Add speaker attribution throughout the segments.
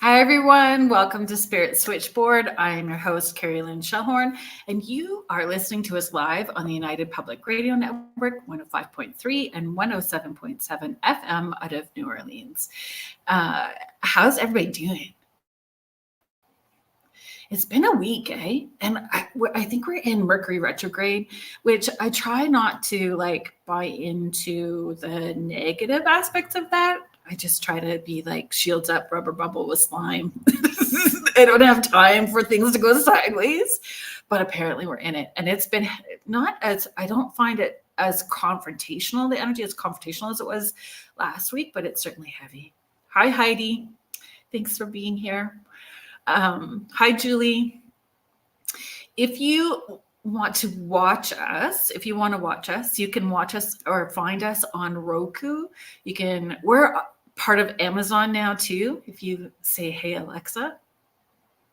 Speaker 1: Hi, everyone. Welcome to Spirit Switchboard. I am your host, Carrie Lynn Shellhorn, and you are listening to us live on the United Public Radio Network, 105.3 and 107.7 FM out of New Orleans. How's everybody doing? It's been a week, eh? And I think we're in Mercury retrograde, which I try not to buy into the negative aspects of that. I just try to be like shields up, rubber bubble with slime. I don't have time for things to go sideways, but apparently we're in it. And it's been I don't find it as confrontational, the energy as confrontational as it was last week, but it's certainly heavy. Hi, Heidi. Thanks for being here. Hi, Julie. If you want to watch us, you can watch us or find us on Roku. We're part of Amazon now too. If you say, "Hey, Alexa,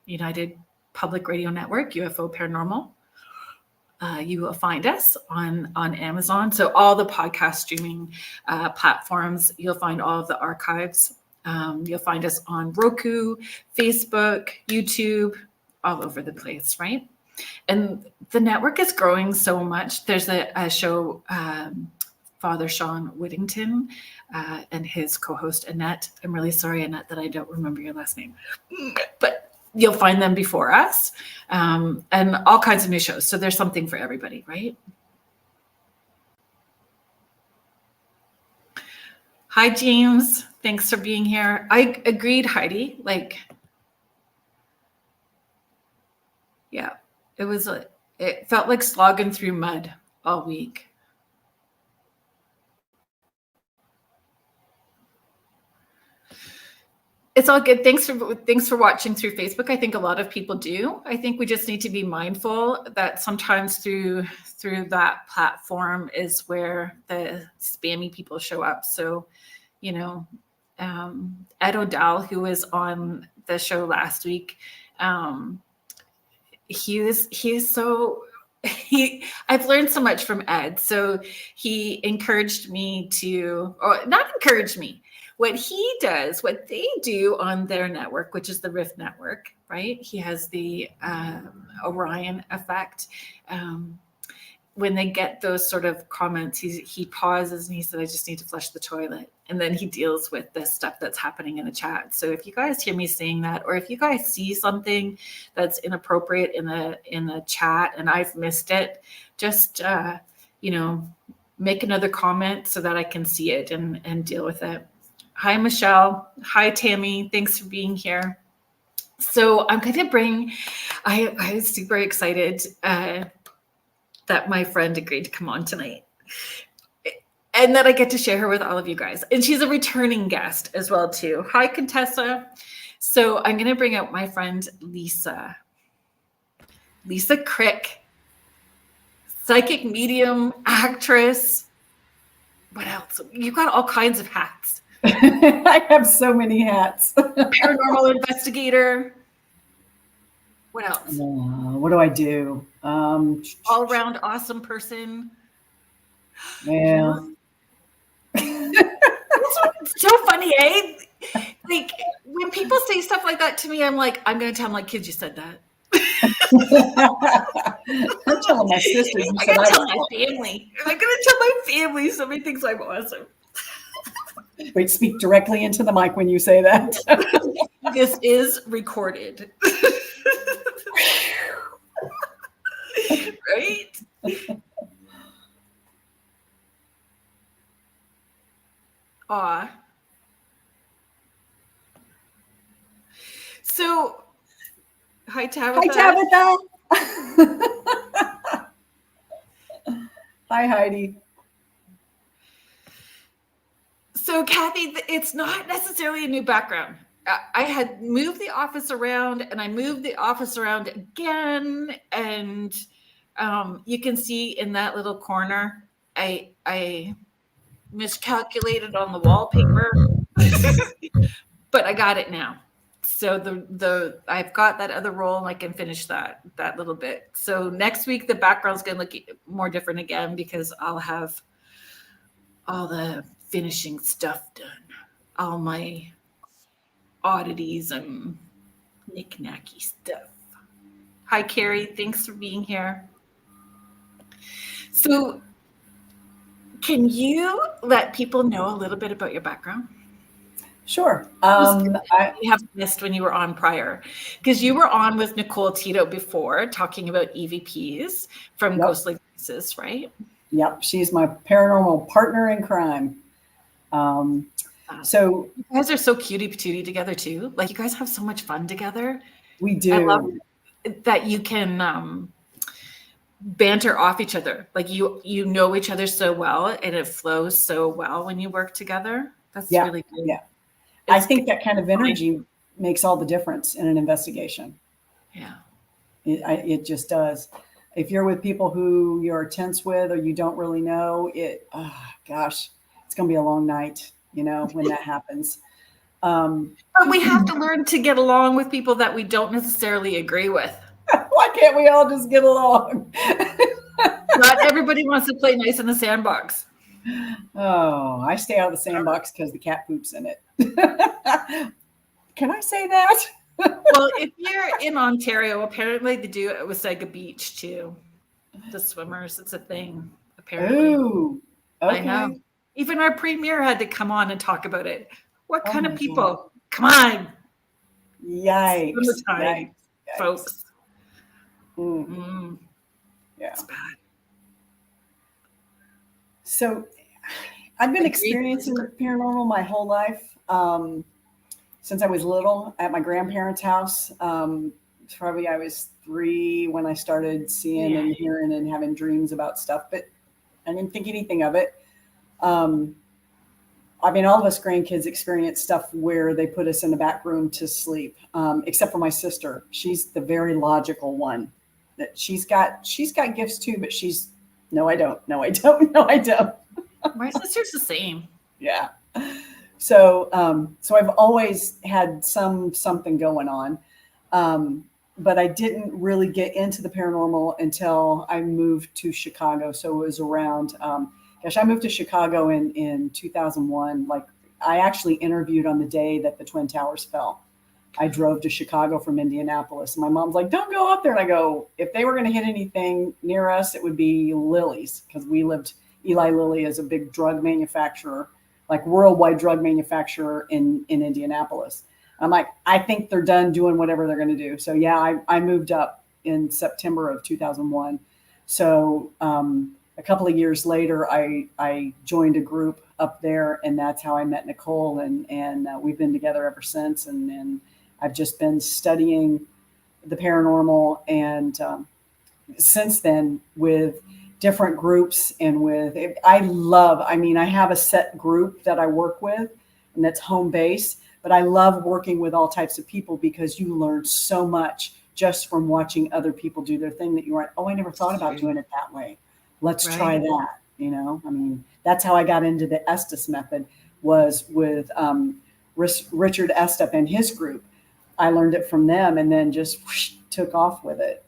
Speaker 1: United Public Radio Network, UFO Paranormal," you will find us on Amazon. So all the podcast streaming platforms, you'll find all of the archives. You'll find us on Roku, Facebook, YouTube, all over the place, right? And the network is growing so much. There's a show, Father Sean Whittington and his co-host Annette. I'm really sorry, Annette, that I don't remember your last name, but you'll find them before us, and all kinds of new shows. So there's something for everybody, right? Hi, James. Thanks for being here. I agreed, Heidi. Yeah, it felt like slogging through mud all week. It's all good. Thanks for watching through Facebook. I think a lot of people do. I think we just need to be mindful that sometimes through that platform is where the spammy people show up. So, Ed O'Dell, who was on the show last week, I've learned so much from Ed. So he encouraged me not encouraged me. What they do on their network, which is the Rift Network, right? He has the Orion effect. When they get those sort of comments, he pauses and he said, "I just need to flush the toilet." And then he deals with the stuff that's happening in the chat. So if you guys hear me saying that, or if you guys see something that's inappropriate in the chat and I've missed it, just make another comment so that I can see it and deal with it. Hi, Michelle. Hi, Tammy. Thanks for being here. So I'm going to bring, I was super excited that my friend agreed to come on tonight and that I get to share her with all of you guys. And she's a returning guest as well, too. Hi, Contessa. So I'm going to bring out my friend, Lisa Krick, psychic medium, actress. What else? You've got all kinds of hats.
Speaker 2: I have so many hats.
Speaker 1: Paranormal investigator. What else?
Speaker 2: What do I do?
Speaker 1: All-around awesome person.
Speaker 2: Yeah.
Speaker 1: It's so funny, eh? When people say stuff like that to me, I'm like, I'm going to tell them, kids, you said that.
Speaker 2: I'm telling my sisters.
Speaker 1: I'm going to tell my family. I'm going to tell my family so many things I'm awesome.
Speaker 2: Wait, speak directly into the mic when you say that.
Speaker 1: This is recorded. Right? Aw. So, hi, Tabitha.
Speaker 2: Hi, Heidi.
Speaker 1: So, Kathy, it's not necessarily a new background. I had moved the office around and I moved the office around again. And you can see in that little corner, I miscalculated on the wallpaper, but I got it now. So I've got that other roll and I can finish that little bit. So next week, the background's going to look more different again because I'll have all the finishing stuff done. All my oddities and knick-knacky stuff. Hi, Carrie. Thanks for being here. So can you let people know a little bit about your background?
Speaker 2: Sure.
Speaker 1: You have missed when you were on prior, because you were on with Nicole Tito before talking about EVPs from Ghostly Voices, right?
Speaker 2: Yep. She's my paranormal partner in crime. So
Speaker 1: you guys are so cutie patootie together too. Like you guys have so much fun together.
Speaker 2: We do.
Speaker 1: I love that you can banter off each other. Like you know each other so well, and it flows so well when you work together. That's really good.
Speaker 2: Yeah. I think that kind of energy makes all the difference in an investigation.
Speaker 1: Yeah.
Speaker 2: It just does. If you're with people who you're tense with or you don't really know, it's going to be a long night, when that happens.
Speaker 1: But we have to learn to get along with people that we don't necessarily agree with.
Speaker 2: Why can't we all just get along?
Speaker 1: Not everybody wants to play nice in the sandbox.
Speaker 2: Oh, I stay out of the sandbox because the cat poops in it. Can I say that?
Speaker 1: Well, if you're in Ontario, apparently they do it with Wasaga Beach too. The swimmers, it's a thing, apparently.
Speaker 2: Ooh, okay.
Speaker 1: I know. Even our premier had to come on and talk about it. What kind of people? God. Come on.
Speaker 2: Yikes.
Speaker 1: Yikes. Folks.
Speaker 2: Yeah.
Speaker 1: It's bad.
Speaker 2: So I've been experiencing paranormal my whole life. Since I was little at my grandparents' house. Probably I was 3 when I started seeing and hearing and having dreams about stuff, but I didn't think anything of it. All of us grandkids experience stuff where they put us in the back room to sleep, except for my sister. She's the very logical one. That she's got gifts too, but no, I don't. No, I don't. No, I don't.
Speaker 1: My sister's the same.
Speaker 2: Yeah. So I've always had something going on. But I didn't really get into the paranormal until I moved to Chicago. So it was around, I moved to Chicago in 2001. Like I actually interviewed on the day that the Twin Towers fell. I drove to Chicago from Indianapolis. My mom's like, don't go up there. And I go, if they were going to hit anything near us, it would be Lily's, because Eli Lilly is a big drug manufacturer, like worldwide drug manufacturer in Indianapolis. I'm like, I think they're done doing whatever they're going to do. So yeah, I moved up in September of 2001. So a couple of years later, I joined a group up there, and that's how I met Nicole, and we've been together ever since. And I've just been studying the paranormal, and since then with different groups and I have a set group that I work with, and that's home base. But I love working with all types of people because you learn so much just from watching other people do their thing that you weren't, I never thought about doing it that way. Let's try that. That's how I got into the Estes method, was with Richard Stepp and his group. I learned it from them and then just took off with it.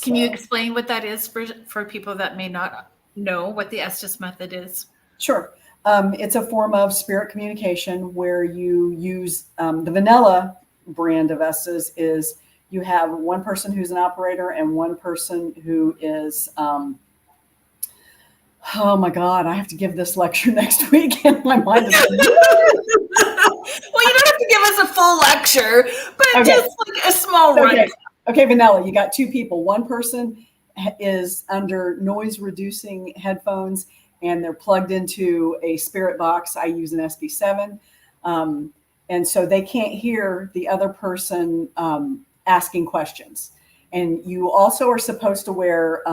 Speaker 1: Can you explain what that is for people that may not know what the Estes method is?
Speaker 2: Sure. It's a form of spirit communication where you use the vanilla brand of Estes is you have one person who's an operator and one person who is, oh my God, I have to give this lecture next week. And my mind is
Speaker 1: well, you don't have to give us a full lecture, but just like a small run.
Speaker 2: Okay, vanilla, you got 2 people. One person is under noise reducing headphones, and they're plugged into a spirit box. I use an SB7. And so they can't hear the other person asking questions. And you also are supposed to wear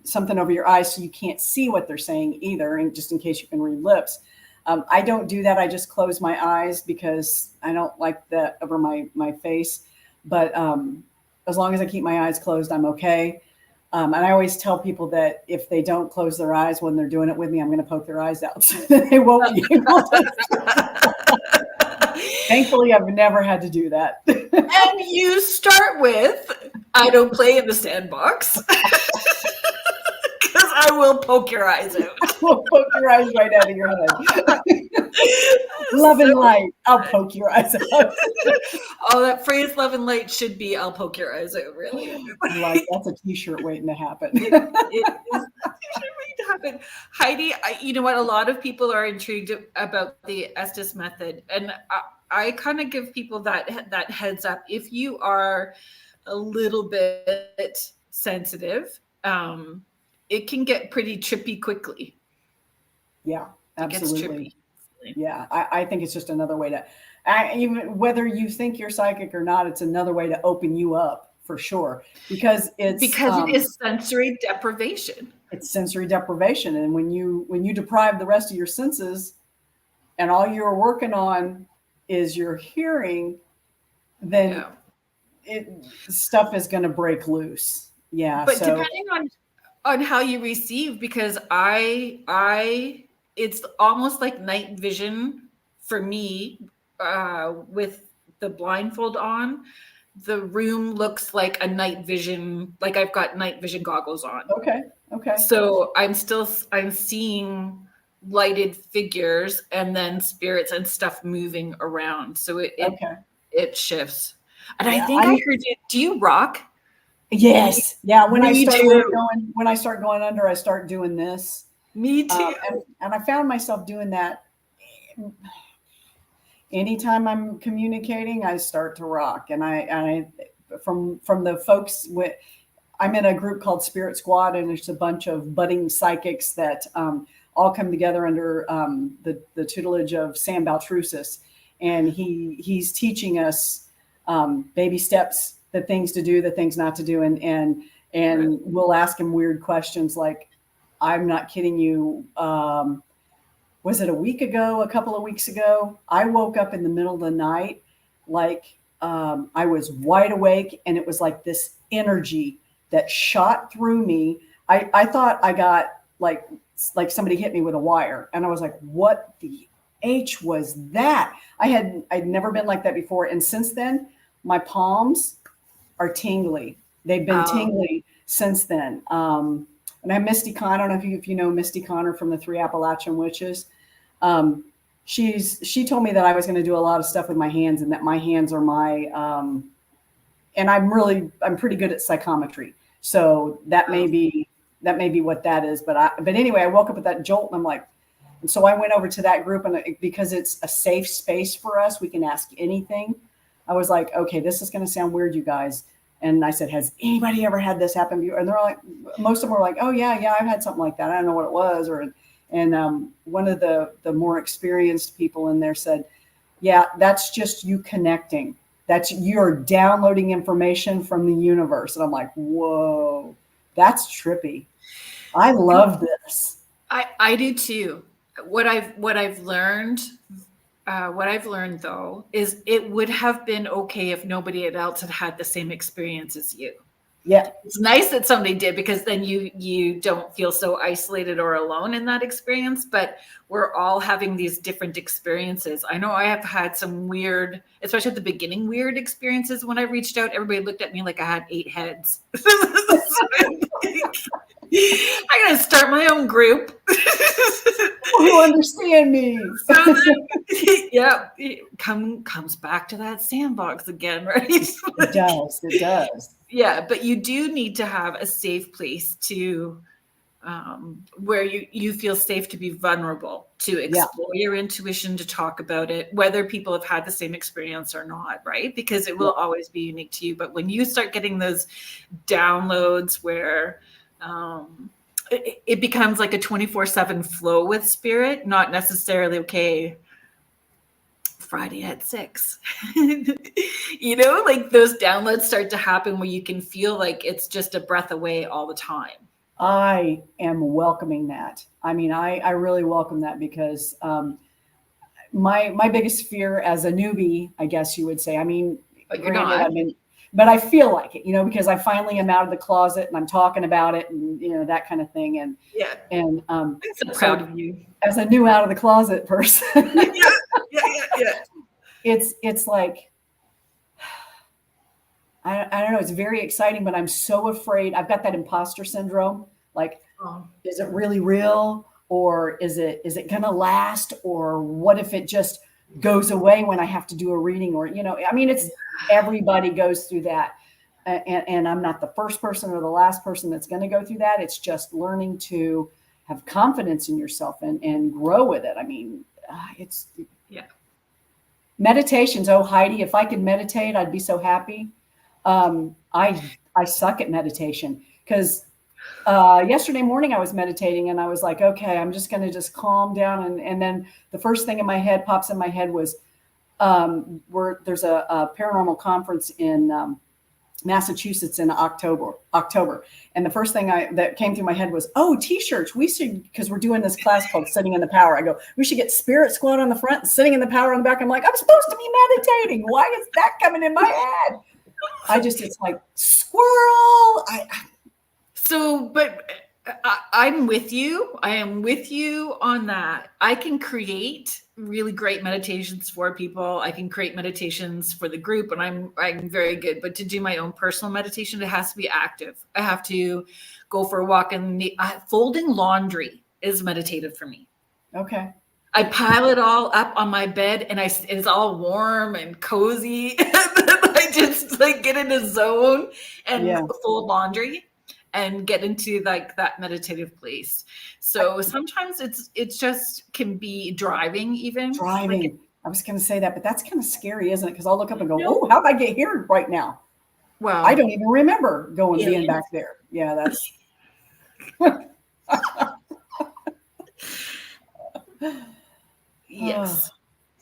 Speaker 2: something over your eyes so you can't see what they're saying either, and just in case you can read lips. I don't do that. I just close my eyes because I don't like that over my face. But as long as I keep my eyes closed, I'm okay. And I always tell people that if they don't close their eyes when they're doing it with me, I'm going to poke their eyes out so that they won't be able to. Thankfully, I've never had to do that.
Speaker 1: And you start with, I don't play in the sandbox. Because I will poke your eyes out.
Speaker 2: I will poke your eyes right out of your head. Love and light. I'll poke your eyes out.
Speaker 1: Oh, that phrase "love and light" should be "I'll poke your eyes out." Really,
Speaker 2: That's a T-shirt waiting to happen.
Speaker 1: it is waiting to happen. Heidi, you know what? A lot of people are intrigued about the Estes method, and I kind of give people that heads up. If you are a little bit sensitive, it can get pretty trippy quickly.
Speaker 2: Yeah, absolutely.
Speaker 1: It gets trippy.
Speaker 2: Yeah, I think it's just another way to, even whether you think you're psychic or not, it's another way to open you up for sure, because it
Speaker 1: is sensory deprivation.
Speaker 2: It's sensory deprivation, and when you deprive the rest of your senses, and all you're working on is your hearing, then stuff is going to break loose. Yeah,
Speaker 1: but depending on how you receive, because it's almost like night vision for me, with the blindfold on. The room looks like a night vision, like I've got night vision goggles on.
Speaker 2: Okay.
Speaker 1: So I'm seeing lighted figures and then spirits and stuff moving around. So it shifts. And I think I heard you. Do you rock?
Speaker 2: Yes. Yeah. When I start going under, I start doing this.
Speaker 1: Me too.
Speaker 2: And I found myself doing that. Anytime I'm communicating, I start to rock. And I from the folks I'm in a group called Spirit Squad, and it's a bunch of budding psychics that all come together under the tutelage of Sam Baltrusis. And he's teaching us baby steps, the things to do, the things not to do. And right. We'll ask him weird questions like, I'm not kidding you. Was it a couple of weeks ago? I woke up in the middle of the night, like I was wide awake, and it was like this energy that shot through me. I thought I got like somebody hit me with a wire, and I was like, what the H was that? I'd never been like that before. And since then, my palms are tingly. They've been tingly since then. And I Misty Connor, I don't know if you know Misty Connor from the Three Appalachian Witches. She told me that I was going to do a lot of stuff with my hands, and that my hands are my, and I'm pretty good at psychometry. So that may be what that is. But anyway, I woke up with that jolt, and I'm like, and so I went over to that group, and because it's a safe space for us, we can ask anything. I was like, okay, this is going to sound weird, you guys. And I said, has anybody ever had this happen to you? And they're like, most of them were like, oh yeah, I've had something like that. I don't know what it was. And one of the more experienced people in there said, yeah, that's just you connecting. You're downloading information from the universe. And I'm like, whoa, that's trippy. I love this.
Speaker 1: I do too. What I've learned though is it would have been okay if nobody else had the same experience as you.
Speaker 2: Yeah.
Speaker 1: It's nice that somebody did, because then you don't feel so isolated or alone in that experience, but we're all having these different experiences. I know I have had some weird, especially at the beginning, weird experiences. When I reached out, everybody looked at me like I had 8 heads. I'm going to start my own group.
Speaker 2: Who understand me?
Speaker 1: So yeah, it comes back to that sandbox again, right?
Speaker 2: It does.
Speaker 1: Yeah, but you do need to have a safe place to where you feel safe to be vulnerable, to explore your intuition, to talk about it, whether people have had the same experience or not, right? Because it will always be unique to you. But when you start getting those downloads where it becomes like a 24/7 flow with spirit, not necessarily, okay, Friday at 6. Like those downloads start to happen where you can feel like it's just a breath away all the time.
Speaker 2: I am welcoming that. I mean, I really welcome that, because my biggest fear as a newbie, I guess you would say, I mean,
Speaker 1: but you're not.
Speaker 2: But I feel like it, because I finally am out of the closet and I'm talking about it, and that kind of thing. And
Speaker 1: yeah,
Speaker 2: and
Speaker 1: I'm so proud of you
Speaker 2: as a new out of the closet person.
Speaker 1: yeah.
Speaker 2: It's like, I don't know. It's very exciting, but I'm so afraid. I've got that imposter syndrome. Like, is it really real? or is it going to last, or what if it just goes away when I have to do a reading, or, I mean, it's everybody goes through that. And I'm not the first person or the last person that's going to go through that. It's just learning to have confidence in yourself and grow with it. I mean, it's meditations. Oh, Heidi, if I could meditate, I'd be so happy. I suck at meditation because yesterday morning I was meditating and I was like, okay, I'm just going to just calm down. And then the first thing pops in my head was there's a paranormal conference in Massachusetts in October. And the first thing that came through my head was, t-shirts. We should, because we're doing this class called Sitting in the Power. I go, we should get Spirit Squad on the front and Sitting in the Power on the back. I'm like, I'm supposed to be meditating. Why is that coming in my head? It's like squirrel.
Speaker 1: I'm with you. I am with you on that. I can create really great meditations for people. I can create meditations for the group, and I'm very good. But to do my own personal meditation, it has to be active. I have to go for a walk, and folding laundry is meditative for me.
Speaker 2: Okay.
Speaker 1: I pile it all up on my bed, and it's all warm and cozy. I just get in a zone and fold laundry and get into that meditative place. So sometimes it's just can be driving even.
Speaker 2: Driving. I was going to say that, but that's kind of scary, isn't it? Because I'll look up and go, oh, how'd I get here right now? Well, I don't even remember being back there. Yeah, that's.
Speaker 1: Yes.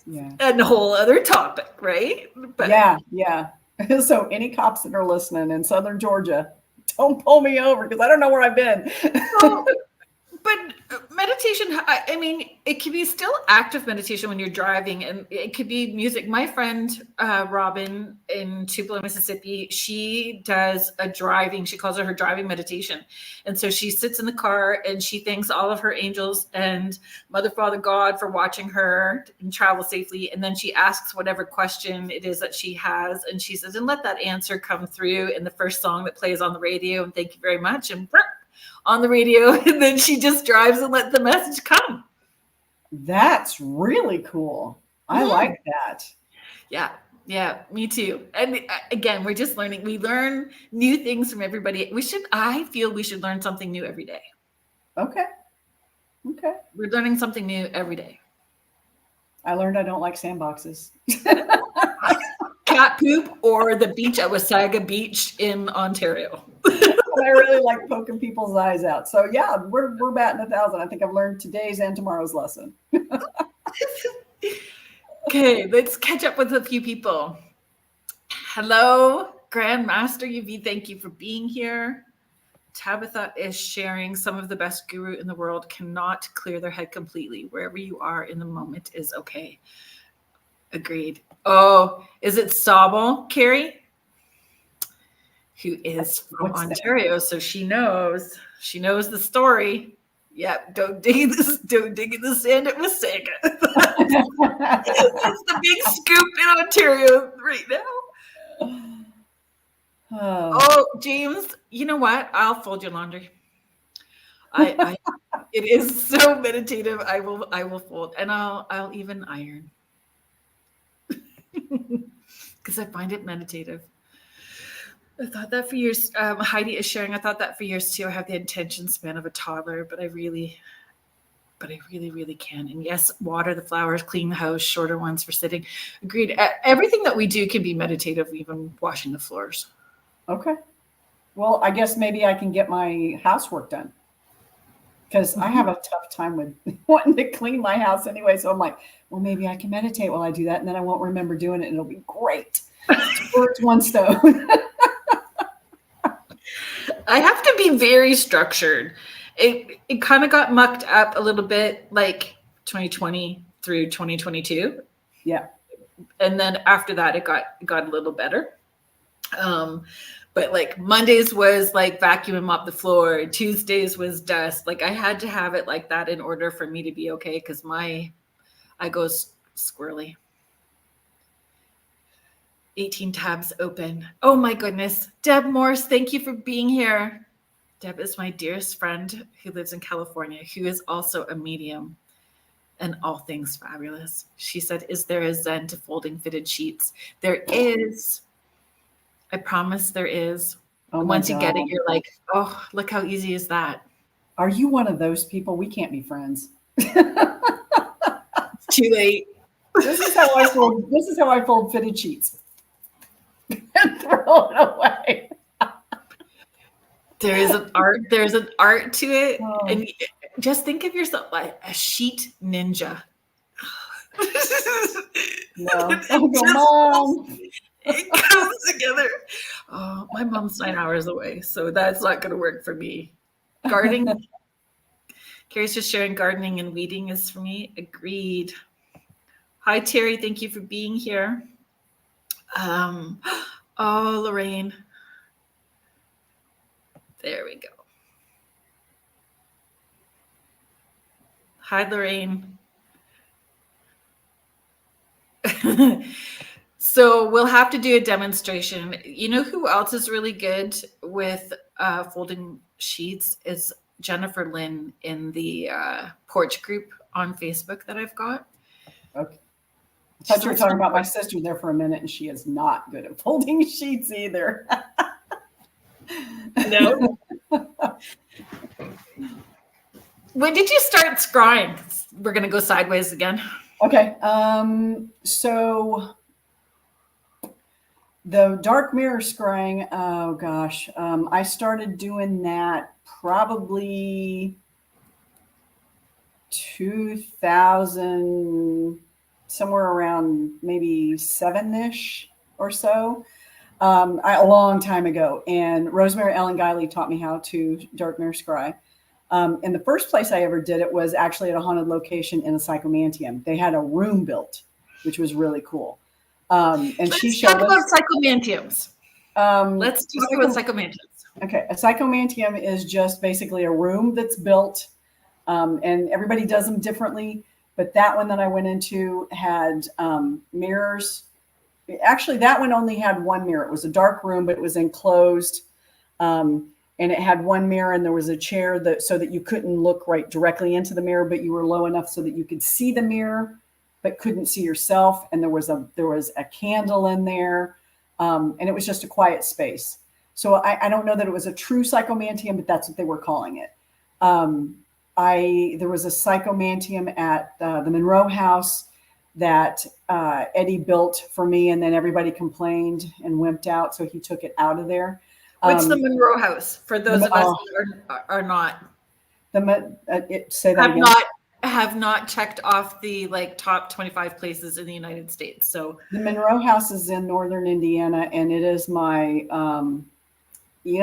Speaker 2: Yeah.
Speaker 1: And a whole other topic, right?
Speaker 2: But yeah. So any cops that are listening in Southern Georgia, don't pull me over because I don't know where I've been.
Speaker 1: But meditation, I mean, it can be still active meditation when you're driving, and it could be music. My friend, Robin in Tupelo, Mississippi, she does she calls it her driving meditation. And so she sits in the car and she thanks all of her angels and Mother, Father, God for watching her and travel safely. And then she asks whatever question it is that she has. And she says, and let that answer come through in the first song that plays on the radio. And thank you very much. And on the radio, and then she just drives and let the message come.
Speaker 2: That's really cool. I like that.
Speaker 1: Yeah, me too. And again, we're just learning. We learn new things from everybody. I feel we should learn something new every day.
Speaker 2: Okay.
Speaker 1: We're learning something new every day.
Speaker 2: I learned I don't like sandboxes.
Speaker 1: Cat poop or the beach at Wasaga Beach in Ontario.
Speaker 2: I really like poking people's eyes out. So yeah, we're batting 1,000. I think I've learned today's and tomorrow's lesson.
Speaker 1: Okay, let's catch up with a few people. Hello, Grandmaster UV. Thank you for being here. Tabitha is sharing some of the best guru in the world cannot clear their head completely. Wherever you are in the moment is okay. Agreed. Oh, is it Sobel, Carrie? Who is from Ontario, so she knows the story. Yep, don't dig in the sand at Wasaga. That's the big scoop in Ontario right now. Oh, James, you know what? I'll fold your laundry. It is so meditative. I will fold, and I'll even iron because I find it meditative. I thought that for years. Heidi is sharing. I thought that for years too. I have the attention span of a toddler, but I really can. And yes, water the flowers, clean the house, shorter ones for sitting. Agreed. Everything that we do can be meditative, even washing the floors.
Speaker 2: Okay. Well, I guess maybe I can get my housework done because I have a tough time with wanting to clean my house anyway. So I'm like, well, maybe I can meditate while I do that, and then I won't remember doing it, and it'll be great. It's one stone.
Speaker 1: I have to be very structured. It kind of got mucked up a little bit, like 2020 through 2022.
Speaker 2: Yeah,
Speaker 1: and then after that, it got a little better. But like Mondays was like vacuum and mop the floor. Tuesdays was dust. Like I had to have it like that in order for me to be okay, because I go squirrely. 18 tabs open. Oh my goodness. Deb Morse, thank you for being here. Deb is my dearest friend who lives in California, who is also a medium and all things fabulous. She said, is there a zen to folding fitted sheets? There is. I promise there is.
Speaker 2: Oh
Speaker 1: And
Speaker 2: my
Speaker 1: once you get it,
Speaker 2: God.
Speaker 1: you're like, oh, look how easy is that?
Speaker 2: Are you one of those people? We can't be friends.
Speaker 1: It's too late.
Speaker 2: This is how I fold fitted sheets and throw it away.
Speaker 1: There's an art to it.
Speaker 2: Oh.
Speaker 1: And just think of yourself like a sheet ninja.
Speaker 2: No. Oh, Mom.
Speaker 1: It comes together. Oh, my mom's 9 hours away, so that's not going to work for me. Gardening. Carrie's just sharing gardening and weeding is for me. Agreed. Hi, Terry. Thank you for being here. Oh, Lorraine. There we go. Hi, Lorraine. So we'll have to do a demonstration. You know who else is really good with folding sheets is Jennifer Lynn in the porch group on Facebook that I've got.
Speaker 2: Okay. I thought you were talking about my sister there for a minute, and she is not good at folding sheets either.
Speaker 1: No. When did you start scrying? We're going to go sideways again.
Speaker 2: Okay. So the dark mirror scrying, oh gosh, I started doing that probably 2000, somewhere around maybe 7-ish or so, a long time ago. And Rosemary Ellen Guiley taught me how to dark mirror scry. And the first place I ever did it was actually at a haunted location in a psychomantium. They had a room built, which was really cool. And
Speaker 1: let's talk about psychomantiums. Let's talk about psychomantiums.
Speaker 2: Okay, a psychomantium is just basically a room that's built, and everybody does them differently. But that one that I went into had mirrors. Actually, that one only had one mirror. It was a dark room, but it was enclosed. And it had one mirror, and there was a chair so that you couldn't look right directly into the mirror, but you were low enough so that you could see the mirror, but couldn't see yourself. And there was a candle in there, and it was just a quiet space. So I don't know that it was a true psychomantium, but that's what they were calling it. There was a psychomantium at the Monroe House that Eddie built for me, and then everybody complained and wimped out, so he took it out of there.
Speaker 1: What's the Monroe House? For those of us who are not
Speaker 2: say that again.
Speaker 1: Have not checked off the top 25 places in the United States. So
Speaker 2: the Monroe House is in northern Indiana, and it is my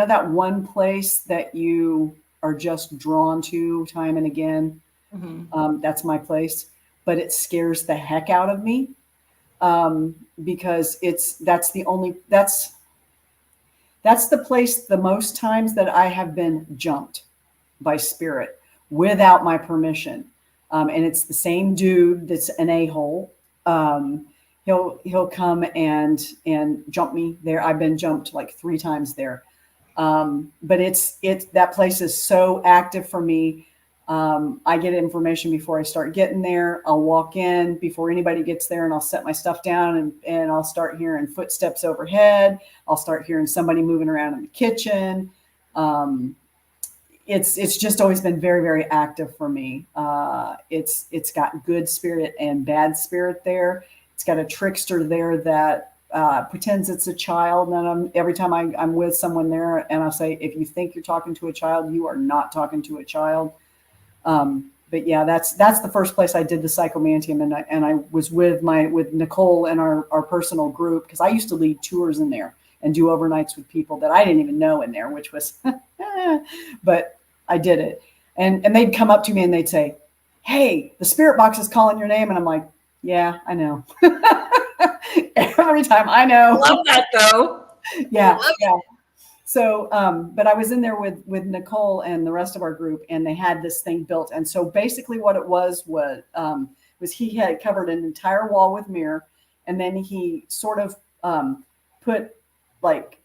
Speaker 2: that one place that you are just drawn to time and again. Mm-hmm. That's my place, but it scares the heck out of me because that's the place the most times that I have been jumped by spirit without my permission. And it's the same dude that's an a-hole. He'll come and jump me there. I've been jumped like 3 times there. But that place is so active for me. I get information before I start getting there. I'll walk in before anybody gets there, and I'll set my stuff down, and I'll start hearing footsteps overhead. I'll start hearing somebody moving around in the kitchen. It's just always been very, very active for me. It's got good spirit and bad spirit there. It's got a trickster there that pretends it's a child. And every time I'm with someone there, and I'll say, if you think you're talking to a child, you are not talking to a child. But yeah, that's the first place I did the psychomantium, and I was with Nicole and our personal group, because I used to lead tours in there and do overnights with people that I didn't even know in there, which was, but I did it. And they'd come up to me and they'd say, "Hey, the spirit box is calling your name," and I'm like, "Yeah, I know." Every time, I know.
Speaker 1: Love that though.
Speaker 2: Yeah. So, but I was in there with Nicole and the rest of our group, and they had this thing built. And so basically what it was he had covered an entire wall with mirror, and then he sort of put like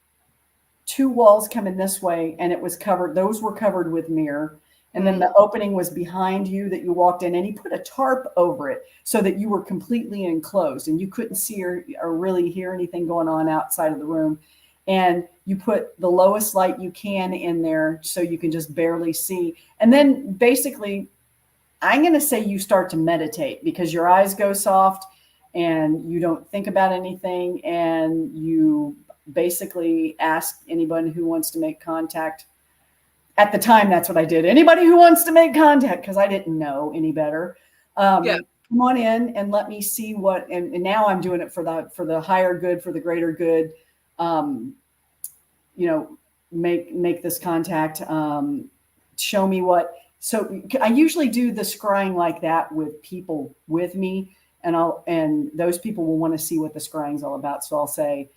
Speaker 2: 2 walls coming this way, and it was covered. Those were covered with mirror. And then the opening was behind you that you walked in, and he put a tarp over it so that you were completely enclosed and you couldn't see or really hear anything going on outside of the room. And you put the lowest light you can in there so you can just barely see. And then basically, I'm going to say you start to meditate because your eyes go soft and you don't think about anything. And you basically ask anybody who wants to make contact. At the time, that's what I did. Anybody who wants to make contact, because I didn't know any better. Come on in and let me see what. And now I'm doing it for the higher good, for the greater good. Make this contact. Show me what. So I usually do the scrying like that with people with me, and those people will want to see what the scrying is all about. So I'll say,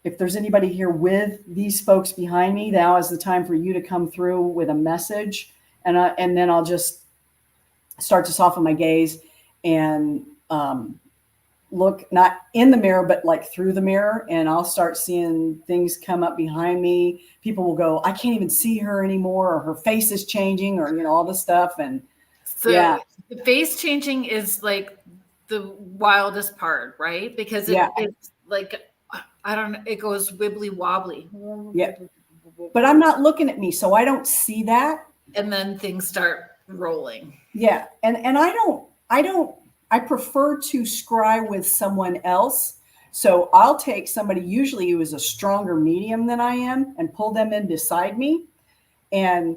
Speaker 2: if there's anybody here with these folks behind me, now is the time for you to come through with a message. And then I'll just start to soften my gaze and look not in the mirror, but like through the mirror. And I'll start seeing things come up behind me. People will go, I can't even see her anymore, or her face is changing, or, all this stuff. And
Speaker 1: so the face changing is like the wildest part, right? Because it's like, I don't know, it goes wibbly wobbly.
Speaker 2: Yeah. But I'm not looking at me, so I don't see that.
Speaker 1: And then things start rolling.
Speaker 2: Yeah. And I prefer to scry with someone else. So I'll take somebody usually who is a stronger medium than I am and pull them in beside me. And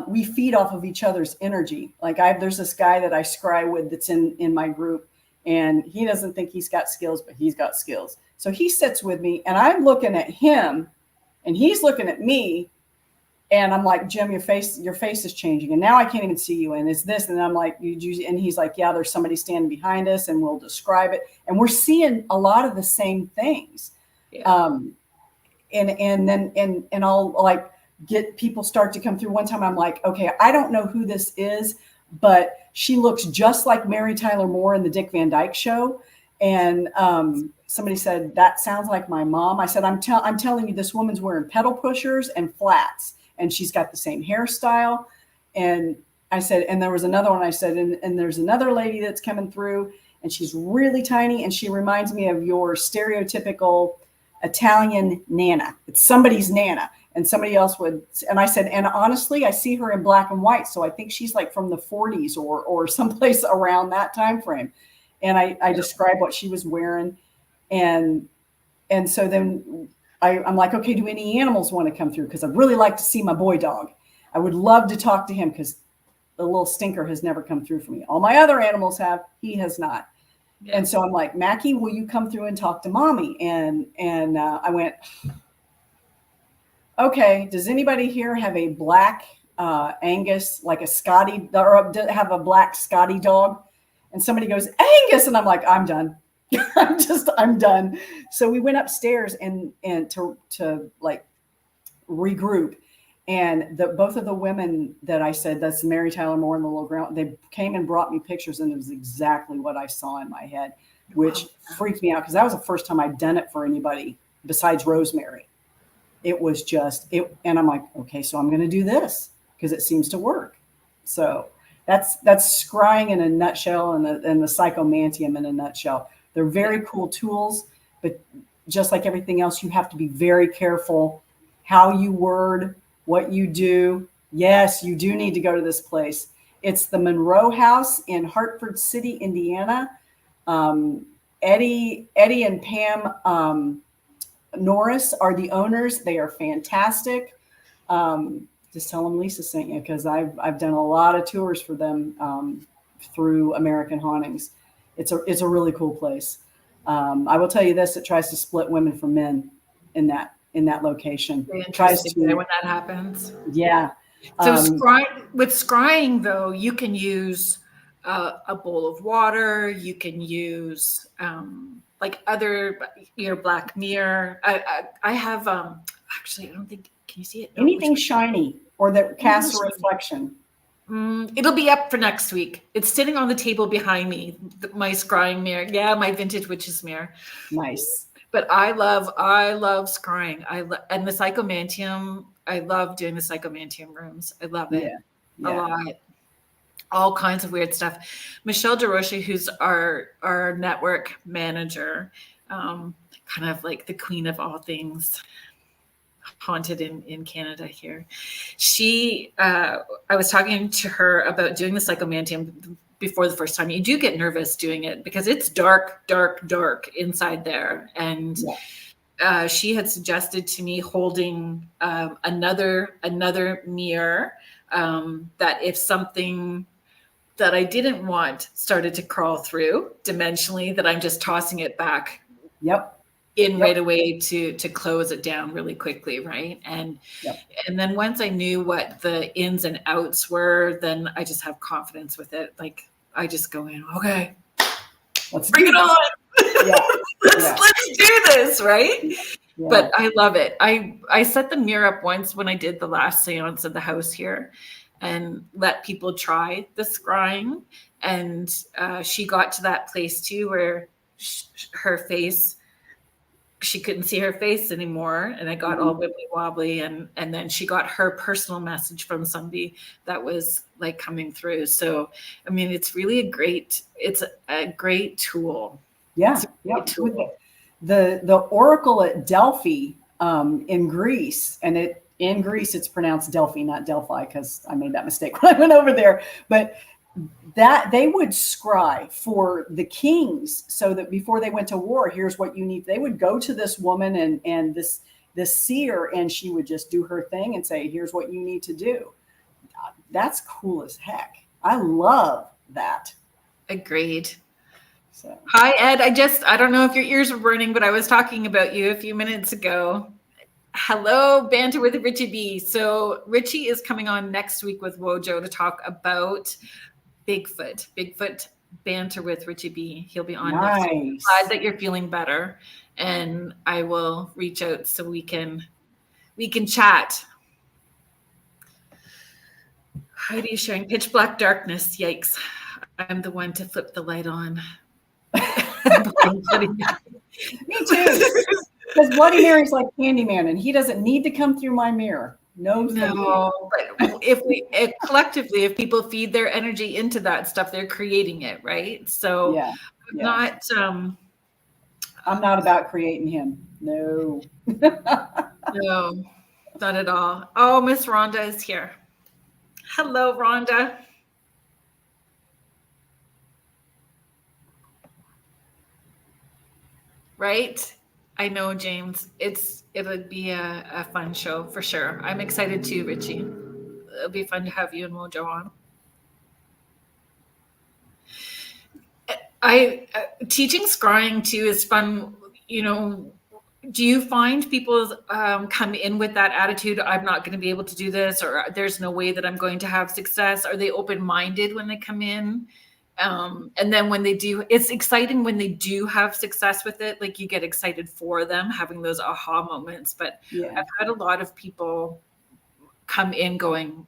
Speaker 2: we feed off of each other's energy. Like there's this guy that I scry with that's in my group, and he doesn't think he's got skills, but he's got skills. So he sits with me and I'm looking at him and he's looking at me, and I'm like, Jim, your face is changing. And now I can't even see you. And it's this. And I'm like, and he's like, yeah, there's somebody standing behind us, and we'll describe it. And we're seeing a lot of the same things. Yeah. And I'll like get people start to come through. One time I'm like, okay, I don't know who this is, but she looks just like Mary Tyler Moore in the Dick Van Dyke Show. And somebody said, that sounds like my mom. I said, I'm telling you, this woman's wearing pedal pushers and flats, and she's got the same hairstyle. And I said, and there was another one I said, and there's another lady that's coming through, and she's really tiny, and she reminds me of your stereotypical Italian Nana. It's somebody's Nana. And somebody else would, and I said, and honestly, I see her in black and white. So I think she's like from the 40s or someplace around that time frame. And I described what she was wearing. And so then I'm like, okay, do any animals want to come through? Because I'd really like to see my boy dog. I would love to talk to him because the little stinker has never come through for me. All my other animals have, he has not. Yeah. And so I'm like, Mackie, will you come through and talk to mommy? And I went, okay, does anybody here have a black Angus, like a Scotty, or have a black Scotty dog? And somebody goes, Angus. And I'm like, I'm done. I'm done. So we went upstairs and to like regroup. And both of the women that I said, that's Mary Tyler Moore and the little girl, they came and brought me pictures, and it was exactly what I saw in my head, which freaked me out because that was the first time I'd done it for anybody besides Rosemary. It was just it, and I'm like, okay, so I'm going to do this because it seems to work. So that's scrying in a nutshell, and the psychomantium in a nutshell. They're very cool tools, but just like everything else, you have to be very careful how you word what you do. Yes, you do need to go to this place. It's the Monroe House in Hartford City, Indiana. Eddie and Pam Norris are the owners. They are fantastic. Just tell them Lisa sent you, because I've done a lot of tours for them through American Hauntings. It's a really cool place. I will tell you this: it tries to split women from men in that location.
Speaker 1: It tries to when that happens.
Speaker 2: Yeah.
Speaker 1: So with scrying, though, you can use a bowl of water. You can use like other black mirror. I have actually, I don't think, can you see it? No,
Speaker 2: anything shiny or that casts a reflection.
Speaker 1: It'll be up for next week. It's sitting on the table behind me, my scrying mirror. Yeah, my vintage witch's mirror.
Speaker 2: Nice.
Speaker 1: But I love scrying. And the psychomantium. I love doing the psychomantium rooms. I love it a lot. All kinds of weird stuff. Michelle DeRoche, who's our network manager, kind of like the queen of all things haunted in Canada here. I was talking to her about doing the psychomantium before the first time. You do get nervous doing it because it's dark, dark, dark inside there. And she had suggested to me holding another mirror, that if something that I didn't want started to crawl through dimensionally, that I'm just tossing it back right away to close it down really quickly, right? And then once I knew what the ins and outs were, then I just have confidence with it. Like I just go in, okay, let's bring it on. Let's do this, right? But I love it. I set the mirror up once when I did the last seance of the house here, and let people try the scrying. And she got to that place too where her face, she couldn't see her face anymore. And I got all wibbly wobbly. And then she got her personal message from somebody that was like coming through. So, I mean, it's really a great tool.
Speaker 2: Yeah. The Oracle at Delphi in Greece, and in Greece, it's pronounced Delphi, not Delphi, because I made that mistake when I went over there. But that they would scry for the kings, so that before they went to war, here's what you need. They would go to this woman and this seer, and she would just do her thing and say, here's what you need to do. That's cool as heck. I love that.
Speaker 1: Agreed.
Speaker 2: So.
Speaker 1: Hi, Ed. I don't know if your ears were burning, but I was talking about you a few minutes ago. Hello, Banter with Richie B. So Richie is coming on next week with Wojo to talk about Bigfoot Banter with Richie B. He'll be on next week. Glad that you're feeling better, and I will reach out so we can chat. Heidi sharing pitch black darkness. Yikes! I'm the one to flip the light on.
Speaker 2: Me too. Because Bloody Mary's like Candyman, and he doesn't need to come through my mirror. No.
Speaker 1: But if collectively, if people feed their energy into that stuff, they're creating it, right? So I'm
Speaker 2: not about creating him. No.
Speaker 1: No, not at all. Oh, Miss Rhonda is here. Hello, Rhonda. Right? I know, James. It would be a fun show for sure. I'm excited too, Richie. It'll be fun to have you and Mojo on. Teaching scrying too is fun. You know, do you find people come in with that attitude, I'm not going to be able to do this, or there's no way that I'm going to have success? Are they open-minded when they come in? And then when they do, it's exciting when they do have success with it. Like you get excited for them having those aha moments. But I've had a lot of people come in going,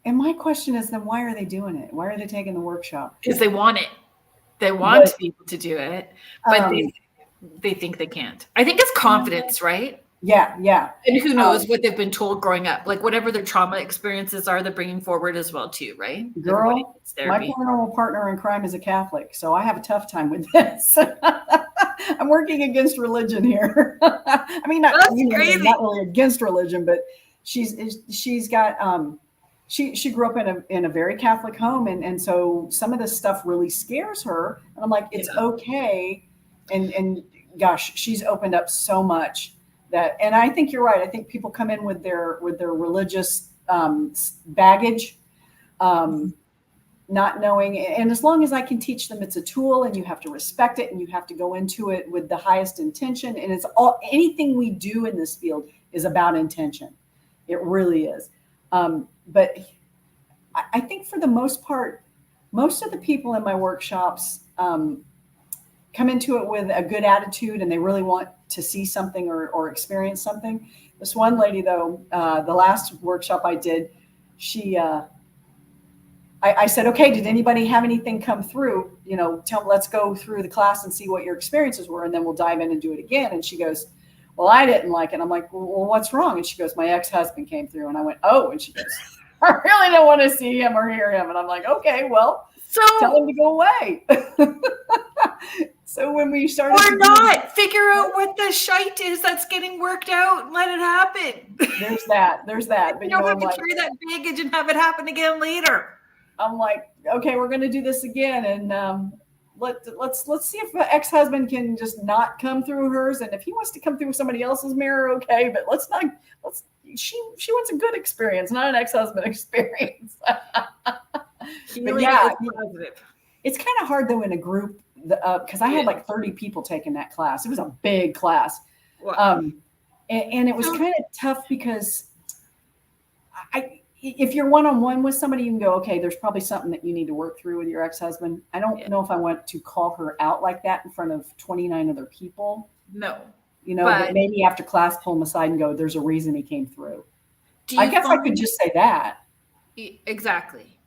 Speaker 2: And my question is, then why are they doing it? Why are they taking the workshop?
Speaker 1: Because they want it. They want to be able to do it, but they think they can't. I think it's confidence, right?
Speaker 2: Yeah.
Speaker 1: And who knows what they've been told growing up, like whatever their trauma experiences are, they're bringing forward as well too, right?
Speaker 2: Girl, my paranormal partner in crime is a Catholic, so I have a tough time with this. I'm working against religion here. I mean, not really against religion, but she's got she grew up in a very Catholic home, and so some of this stuff really scares her. And I'm like, it's okay, and gosh, she's opened up so much. And I think you're right. I think people come in with their religious baggage, not knowing. And as long as I can teach them, it's a tool, and you have to respect it, and you have to go into it with the highest intention. And it's anything we do in this field is about intention. It really is. But I think for the most part, most of the people in my workshops come into it with a good attitude, and they really want to see something or experience something. This one lady, though, the last workshop I did, I I said, okay, did anybody have anything come through? Let's go through the class and see what your experiences were, and then we'll dive in and do it again. And she goes, well, I didn't like it. I'm like, well, what's wrong? And she goes, my ex-husband came through. And I went, oh, and she goes, I really don't want to see him or hear him. And I'm like, okay, well, tell him to go away. So when we started,
Speaker 1: or not figure out what the shite is that's getting worked out and let it happen.
Speaker 2: There's that. But
Speaker 1: you don't have to carry that baggage and have it happen again later.
Speaker 2: I'm like, okay, we're going to do this again. And let's see if the ex-husband can just not come through hers. And if he wants to come through somebody else's mirror, okay, but she wants a good experience, not an ex-husband experience. But yeah, it's kind of hard though in a group, because I had like 30 people taking that class. It was a big class. Wow. And it was kind of tough because if you're one-on-one with somebody, you can go, okay, there's probably something that you need to work through with your ex-husband. I don't know if I want to call her out like that in front of 29 other people.
Speaker 1: No.
Speaker 2: But maybe after class, pull him aside and go, there's a reason he came through. I guess I could just say that.
Speaker 1: Exactly.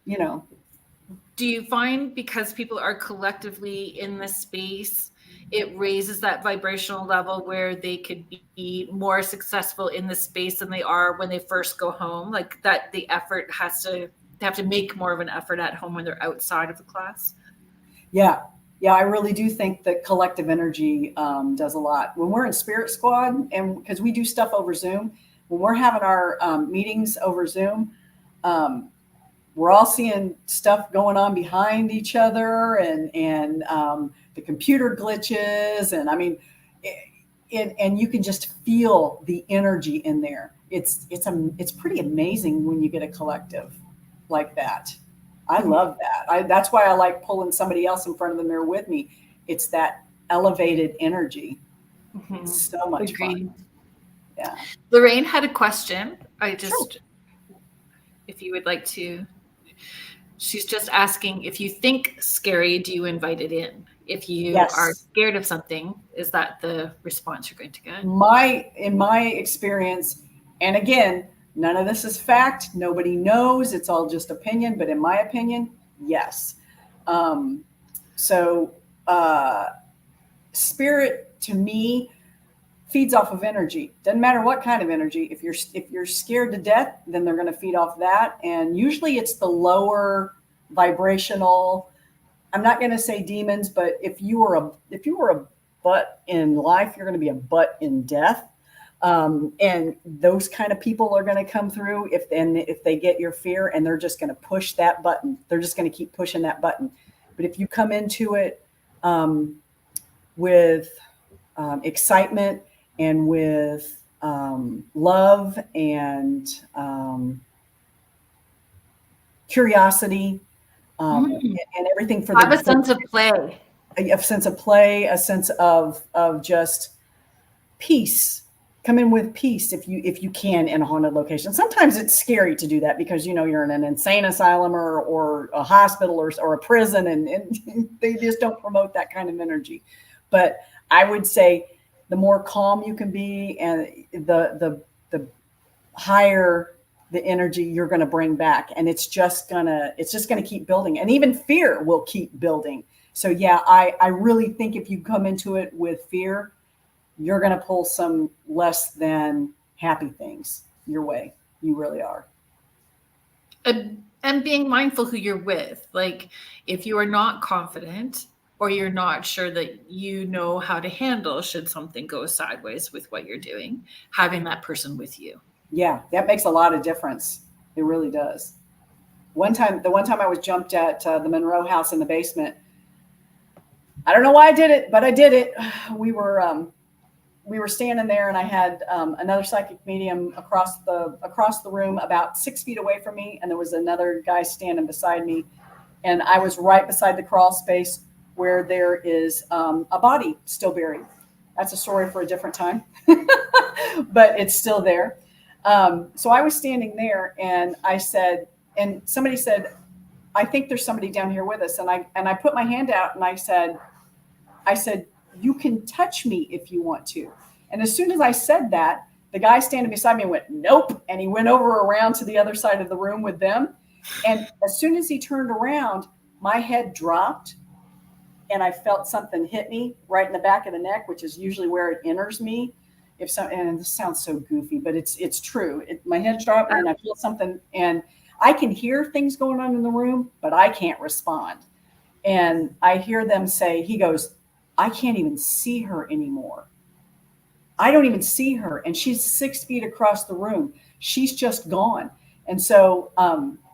Speaker 1: Do you find because people are collectively in this space, it raises that vibrational level where they could be more successful in the space than they are when they first go home? Like that the effort they have to make more of an effort at home when they're outside of the class? Yeah, I really do think that collective energy does a lot. When we're in Spirit Squad, and because we do stuff over Zoom, when we're having our meetings over Zoom, we're all seeing stuff going on behind each other and the computer glitches. And I mean, and you can just feel the energy in there. It's pretty amazing when you get a collective like that. I love that. That's why I like pulling somebody else in front of the mirror with me. It's that elevated energy. Mm-hmm. It's so much fun. Yeah. Lorraine had a question. If you would like to, she's just asking, if you think scary, do you invite it in? If you are scared of something, is that the response you're going to get?
Speaker 2: In my experience, and again, none of this is fact. Nobody knows. It's all just opinion. But in my opinion, yes. Spirit to me feeds off of energy. Doesn't matter what kind of energy. If you're scared to death, then they're going to feed off that. And usually it's the lower vibrational. I'm not going to say demons, but if you were a butt in life, you're going to be a butt in death. And those kind of people are going to come through if they get your fear, and they're just going to push that button. They're just going to keep pushing that button. But if you come into it with excitement and with love and curiosity and everything for
Speaker 1: have a sense of play,
Speaker 2: a sense of just peace. Come in with peace if you can in a haunted location. Sometimes it's scary to do that because you're in an insane asylum or a hospital or a prison, and they just don't promote that kind of energy. But I would say the more calm you can be, and the higher the energy you're going to bring back, and it's just gonna keep building, and even fear will keep building. So yeah, I really think if you come into it with fear, you're going to pull some less than happy things your way. You really are.
Speaker 1: And being mindful who you're with. Like if you are not confident or you're not sure that you know how to handle should something go sideways with what you're doing, having that person with you.
Speaker 2: Yeah, that makes a lot of difference. It really does. The one time I was jumped at the Monroe house in the basement. I don't know why I did it, but I did it. We were standing there, and I had another psychic medium across the room, about 6 feet away from me, and there was another guy standing beside me, and I was right beside the crawl space where there is a body still buried. That's a story for a different time, but it's still there. So I was standing there, and and somebody said, "I think there's somebody down here with us," and I put my hand out, and I said, "You can touch me if you want to." And as soon as I said that, the guy standing beside me went, "Nope." And he went over around to the other side of the room with them. And as soon as he turned around, my head dropped and I felt something hit me right in the back of the neck, which is usually where it enters me. And this sounds so goofy, but it's true. My head dropped and I feel something, and I can hear things going on in the room, but I can't respond. And I hear them say, he goes, I can't even see her anymore. I don't even see her. And she's 6 feet across the room. She's just gone. And so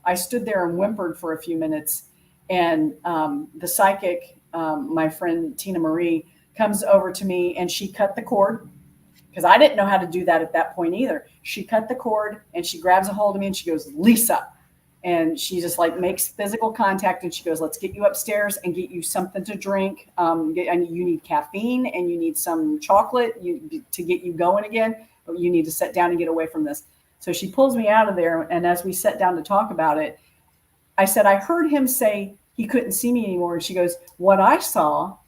Speaker 2: I stood there and whimpered for a few minutes. And the psychic, my friend Tina Marie, comes over to me and she cut the cord, because I didn't know how to do that at that point either. She cut the cord and she grabs a hold of me and she goes, Lisa. And she just like makes physical contact and she goes, let's get you upstairs and get you something to drink. And you need caffeine and you need some chocolate to get you going again. But you need to sit down and get away from this. So she pulls me out of there. And as we sat down to talk about it, I said, I heard him say he couldn't see me anymore. And she goes, what I saw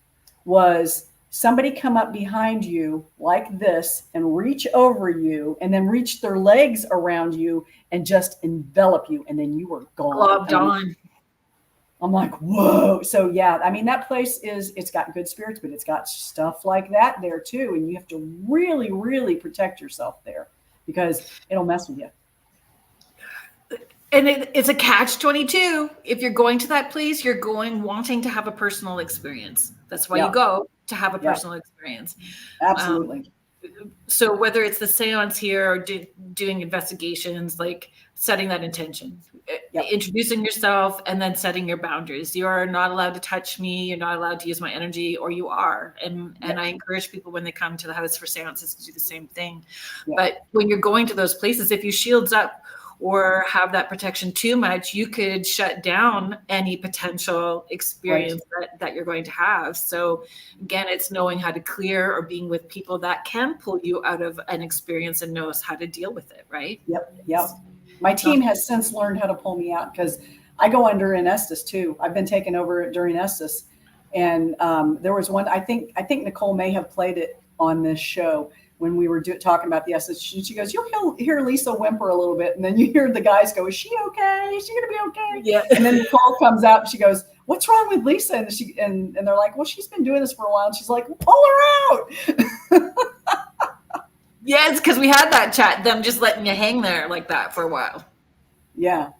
Speaker 2: was somebody come up behind you like this and reach over you and then reach their legs around you and just envelop you. And then you were gone.
Speaker 1: Globbed on.
Speaker 2: I'm like, whoa. So yeah, I mean, that place it's got good spirits, but it's got stuff like that there too. And you have to really, really protect yourself there because it'll mess with you.
Speaker 1: And it's a catch-22. If you're going to that place, you're going wanting to have a personal experience. That's why you go, to have a personal experience.
Speaker 2: Absolutely.
Speaker 1: So whether it's the seance here or doing investigations, like setting that intention, introducing yourself, and then setting your boundaries. You are not allowed to touch me. You're not allowed to use my energy, or you are. And I encourage people when they come to the house for seances to do the same thing. But when you're going to those places, if you shields up or have that protection too much, you could shut down any potential experience that you're going to have. So again, it's knowing how to clear or being with people that can pull you out of an experience and knows how to deal with it, right?
Speaker 2: Yep. My team has since learned how to pull me out because I go under anesthesia too. I've been taken over during anesthesia. And there was one, I think Nicole may have played it on this show when we were talking about the essence. She goes, you'll hear Lisa whimper a little bit. And then you hear the guys go, is she okay? Is she going to be okay?
Speaker 1: Yeah.
Speaker 2: And then Nicole comes out and she goes, what's wrong with Lisa? And they're like, well, she's been doing this for a while. And she's like, pull her out.
Speaker 1: Yes, because we had that chat, them just letting you hang there like that for a while.
Speaker 2: Yeah.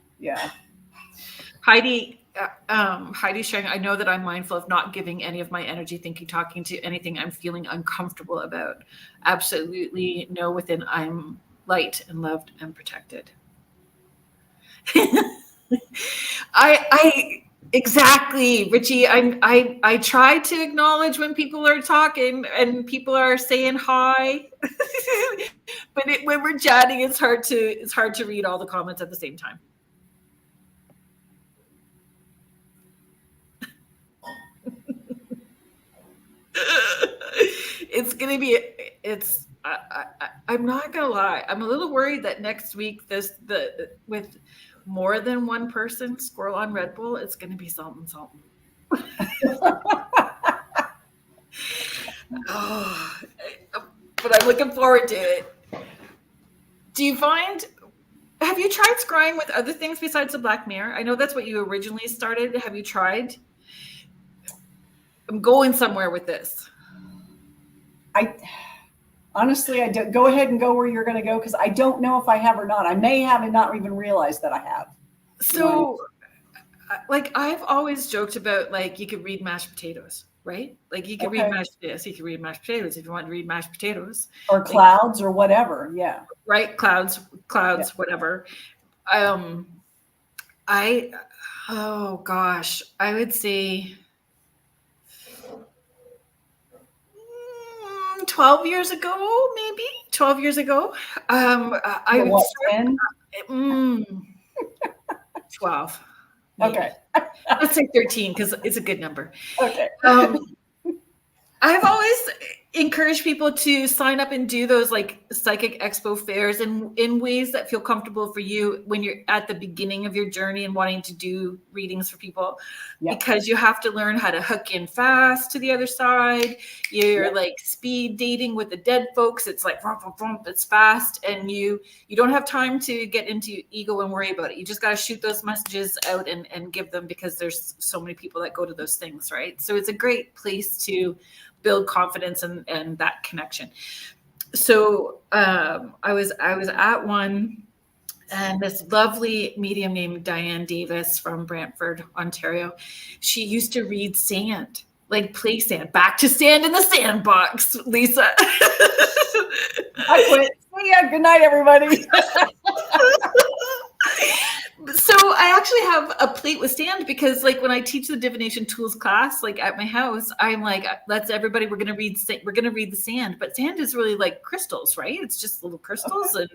Speaker 1: Heidi's sharing, I know that I'm mindful of not giving any of my energy, thinking, talking to anything I'm feeling uncomfortable about. Absolutely know within I'm light and loved and protected. I exactly, Richie. I try to acknowledge when people are talking and people are saying hi, but when we're chatting, it's hard to read all the comments at the same time. I'm not gonna lie, I'm a little worried that next week with more than one person squirrel on Red Bull, it's gonna be something. Oh, but I'm looking forward to it. Have you tried scrying with other things besides the Black Mirror? I know that's what you originally started. Have you tried? I'm going somewhere with this.
Speaker 2: Honestly, I don't. Go ahead and go where you're going to go, because I don't know if I have or not. I may have and not even realize that I have.
Speaker 1: So, like, I've always joked about, like, you could read mashed potatoes, right? Like, you could read mashed potatoes. You could read mashed potatoes if you want to read mashed potatoes.
Speaker 2: Or clouds or whatever, yeah.
Speaker 1: Right, clouds, whatever. Oh, gosh, I would say 12 years ago, maybe 12 years ago. I would
Speaker 2: say
Speaker 1: 12.
Speaker 2: Maybe. Okay.
Speaker 1: Let's say 13 because it's a good number.
Speaker 2: Okay.
Speaker 1: I've always, encourage people to sign up and do those like psychic expo fairs in ways that feel comfortable for you when you're at the beginning of your journey and wanting to do readings for people.
Speaker 2: Yep.
Speaker 1: Because you have to learn how to hook in fast to the other side. You're
Speaker 2: Yep.
Speaker 1: like speed dating with the dead folks. It's like vroom, vroom, vroom, it's fast, and you don't have time to get into ego and worry about it. You just got to shoot those messages out and give them, because there's so many people that go to those things, right? So it's a great place to build confidence and that connection. So I was at one, and this lovely medium named Diane Davis from Brantford, Ontario, she used to read sand, like play sand, back to sand in the sandbox, Lisa.
Speaker 2: I quit. See ya. Good night, everybody.
Speaker 1: So I actually have a plate with sand, because like when I teach the divination tools class, like at my house, I'm like, let's everybody, we're going to read the sand, but sand is really like crystals, right? It's just little crystals. And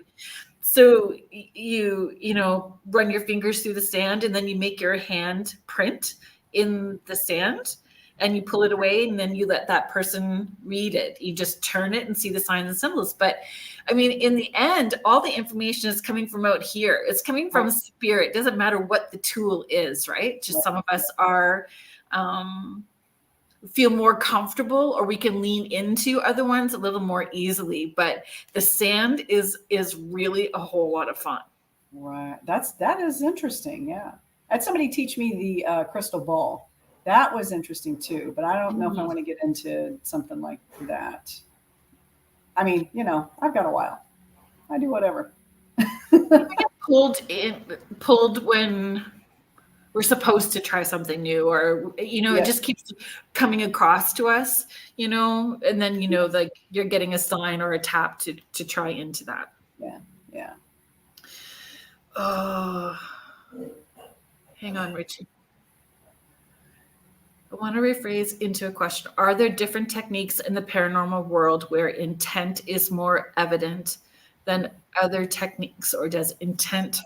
Speaker 1: so you know, run your fingers through the sand, and then you make your hand print in the sand, and you pull it away, and then you let that person read it. You just turn it and see the signs and symbols. But I mean, in the end, all the information is coming from out here. It's coming from spirit. It doesn't matter what the tool is, right? Just some of us are feel more comfortable, or we can lean into other ones a little more easily. But the sand is really a whole lot of fun.
Speaker 2: Right. That is interesting. Yeah. I had somebody teach me the crystal ball. That was interesting too, but I don't know if I want to get into something like that. I mean, you know, I've got a while. I do whatever.
Speaker 1: pulled when we're supposed to try something new, or, you know, It just keeps coming across to us, you know, and then, you know, like you're getting a sign or a tap to try into that.
Speaker 2: Yeah. Yeah.
Speaker 1: Oh, hang on, Richie. I want to rephrase into a question. Are there different techniques in the paranormal world where intent is more evident than other techniques, or does intent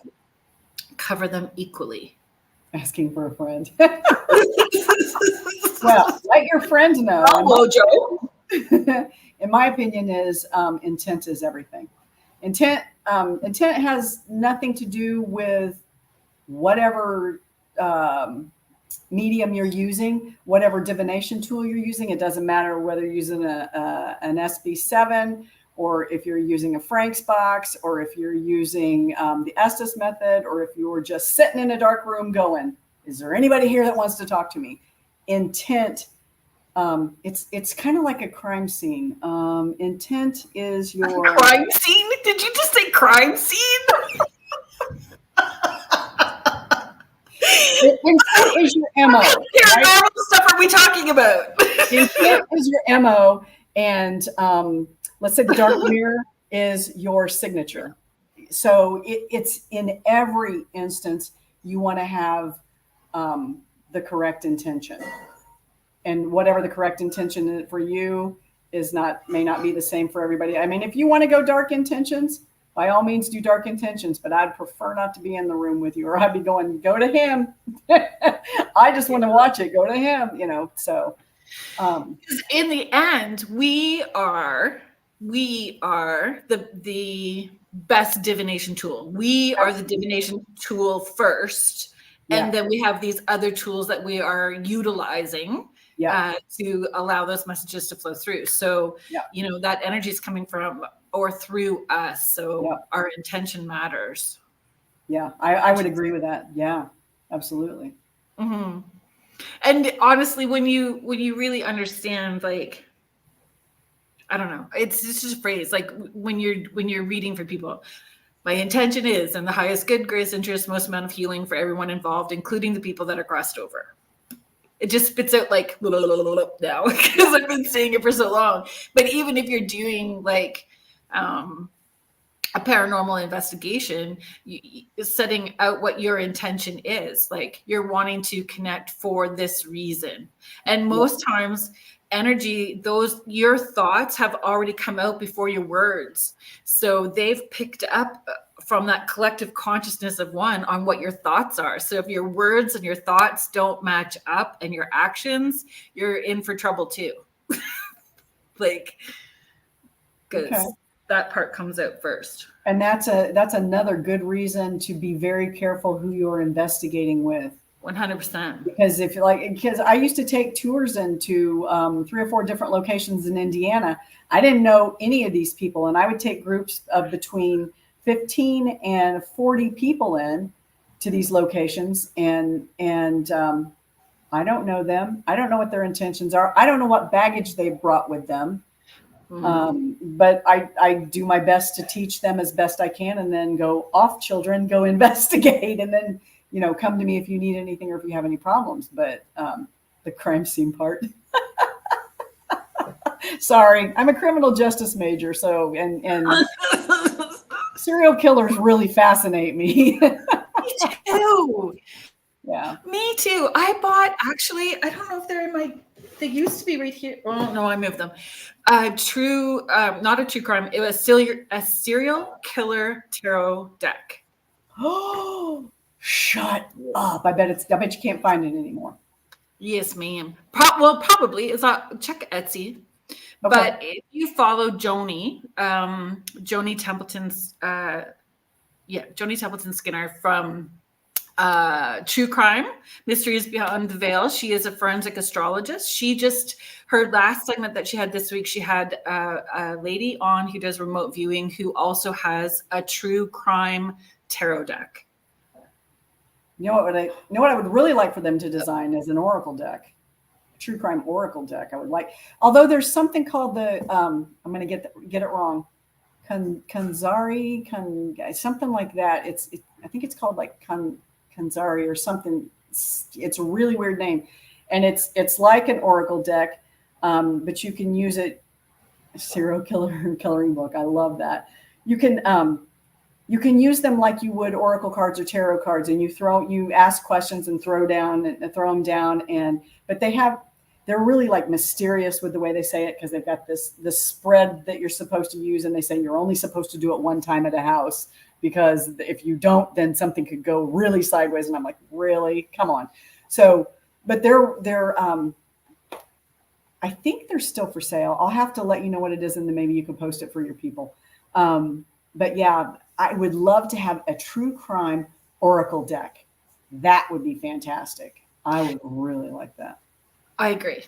Speaker 1: cover them equally?
Speaker 2: Asking for a friend. Well, let your friend know.
Speaker 1: Hello, Joe.
Speaker 2: In my opinion, is intent is everything. Intent has nothing to do with whatever medium you're using, whatever divination tool you're using. It doesn't matter whether you're using an SB7, or if you're using a Frank's box, or if you're using the Estes method, or if you're just sitting in a dark room going, is there anybody here that wants to talk to me? Intent, it's kind of like a crime scene. Intent is your
Speaker 1: crime scene. Did you just say crime scene?
Speaker 2: Intent is your MO.
Speaker 1: Paranormal right? Stuff are we talking about?
Speaker 2: Intent is your MO, and let's say the dark mirror is your signature. So it's in every instance you want to have the correct intention, and whatever the correct intention for you is may not be the same for everybody. I mean, if you want to go dark intentions, by all means do dark intentions, but I'd prefer not to be in the room with you, or I'd be going, go to him. I just want to watch it. Go to him, you know. So
Speaker 1: in the end, we are the best divination tool. We are the divination tool first, and then we have these other tools that we are utilizing to allow those messages to flow through. So you know, that energy is coming from or through us. So our intention matters. Yeah,
Speaker 2: I would agree with that. Yeah, absolutely.
Speaker 1: Mm-hmm. And honestly, when you really understand, like, I don't know, it's just a phrase, like when you're reading for people, my intention is in the highest good, grace, interest, most amount of healing for everyone involved, including the people that are crossed over. It just spits out like now, because I've been saying it for so long. But even if you're doing like a paranormal investigation, setting out what your intention is, like you're wanting to connect for this reason. And most times energy, your thoughts have already come out before your words. So they've picked up from that collective consciousness of one on what your thoughts are. So if your words and your thoughts don't match up and your actions, you're in for trouble too. like, because
Speaker 2: Okay.
Speaker 1: that part comes out first.
Speaker 2: And that's another good reason to be very careful who you're investigating with.
Speaker 1: 100%.
Speaker 2: Because because I used to take tours into 3 or 4 different locations in Indiana. I didn't know any of these people, and I would take groups of between 15 and 40 people in to these locations, and I don't know them. I don't know what their intentions are. I don't know what baggage they brought with them. But I do my best to teach them as best I can, and then go off, children, go investigate, and then, come to me if you need anything or if you have any problems. But the crime scene part. Sorry, I'm a criminal justice major, so and serial killers really fascinate me.
Speaker 1: Me too.
Speaker 2: Yeah.
Speaker 1: Me too. I bought, actually, I don't know if they're in my, they used to be right here. Oh no, I moved them. Not a true crime. It was a serial killer tarot deck.
Speaker 2: Oh, shut up! I bet you can't find it anymore.
Speaker 1: Yes, ma'am. Probably. It's not, check Etsy.
Speaker 2: Okay.
Speaker 1: But if you follow Joni Templeton's, Joni Templeton Skinner from True Crime Mysteries Beyond the Veil. She is a forensic astrologist. Her last segment that she had this week, she had a lady on who does remote viewing who also has a true crime tarot deck.
Speaker 2: You know what I would really like for them to design is an oracle deck, a true crime oracle deck. I would like, although there's something called the I'm going to get it wrong, Kanzari, something like that. I think it's called like Kanzari or something. It's a really weird name, and it's like an oracle deck, but you can use it. Serial killer and coloring book. I love that. You can use them like you would oracle cards or tarot cards, and you ask questions and throw them down, but they're really like mysterious with the way they say it, because they've got this spread that you're supposed to use, and they say you're only supposed to do it one time at a house, because if you don't, then something could go really sideways. And I'm like, really? Come on. So, but they're I think they're still for sale. I'll have to let you know what it is, and then maybe you can post it for your people. But yeah, I would love to have a true crime oracle deck. That would be fantastic. I would really like that.
Speaker 1: I agree.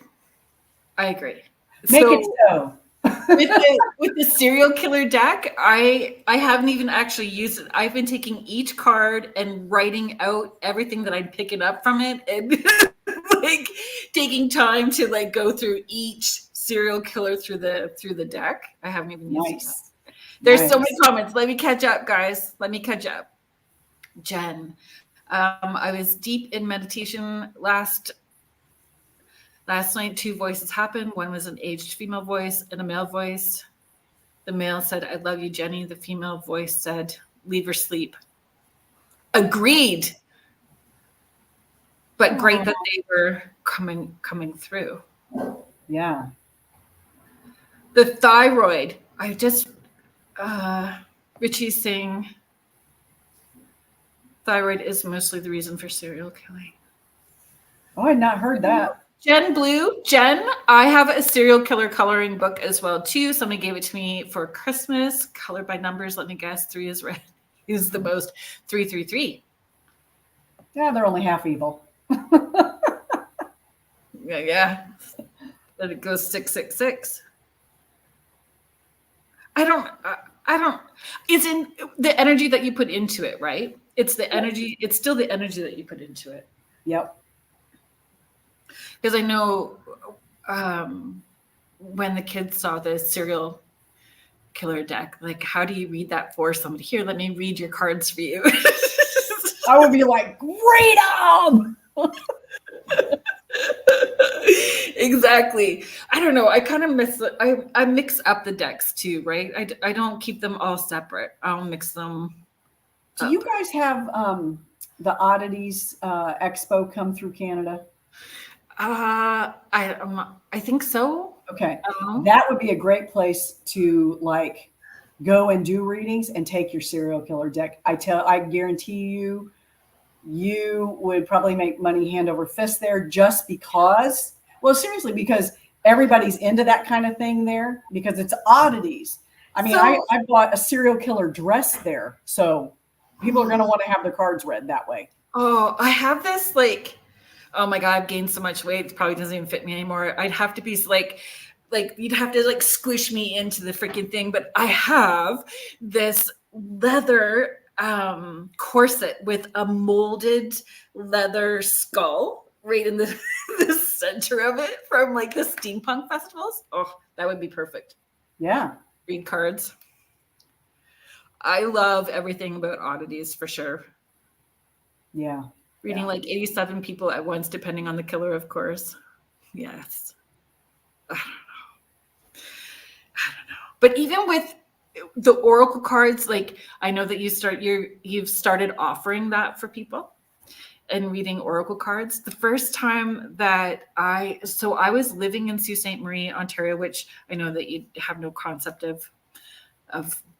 Speaker 2: Make it so.
Speaker 1: with the serial killer deck, I haven't even actually used it. I've been taking each card and writing out everything that I'm picking up from it, and like taking time to like go through each serial killer through the deck. I haven't even used it. There's so many comments. Let me catch up, guys. Jen, I was deep in meditation last night. 2 voices happened. One was an aged female voice and a male voice. The male said, "I love you, Jenny." The female voice said, "Leave her sleep." Agreed. But great that they were coming through.
Speaker 2: Yeah.
Speaker 1: The thyroid. Richie's saying thyroid is mostly the reason for serial killing.
Speaker 2: Oh, I had not heard that.
Speaker 1: Jen, I have a serial killer coloring book as well too. Somebody gave it to me for Christmas, colored by numbers. Let me guess, 3 is red. Is the most. 333.
Speaker 2: Yeah, they're only half evil.
Speaker 1: Yeah. Then it goes 666. I don't. It's in the energy that you put into it, right? It's the energy. It's still the energy that you put into it.
Speaker 2: Yep.
Speaker 1: Because I know when the kids saw the serial killer deck, like, how do you read that for somebody? Here, let me read your cards for you.
Speaker 2: I would be like, read them.
Speaker 1: Exactly. I don't know. I kind of I mix up the decks too, right? I don't keep them all separate. I'll mix them.
Speaker 2: Do you guys have the Oddities Expo come through Canada?
Speaker 1: I think so.
Speaker 2: Okay. That would be a great place to like go and do readings and take your serial killer deck. I guarantee you would probably make money hand over fist there, just because, well, seriously, because everybody's into that kind of thing there because it's oddities. I mean, I bought a serial killer dress there. So people are going to want to have their cards read that way.
Speaker 1: Oh, I have this like, oh my God, I've gained so much weight. It probably doesn't even fit me anymore. I'd have to be like you'd have to like squish me into the freaking thing. But I have this leather corset with a molded leather skull right in the, the center of it from like the steampunk festivals. Oh, that would be perfect.
Speaker 2: Yeah.
Speaker 1: Read cards. I love everything about oddities for sure.
Speaker 2: Yeah.
Speaker 1: Reading like 87 people at once, depending on the killer, of course. Yes. I don't know. But even with the oracle cards, like I know that you've started offering that for people and reading oracle cards. The first time that I was living in Sault Ste. Marie, Ontario, which I know that you have no concept of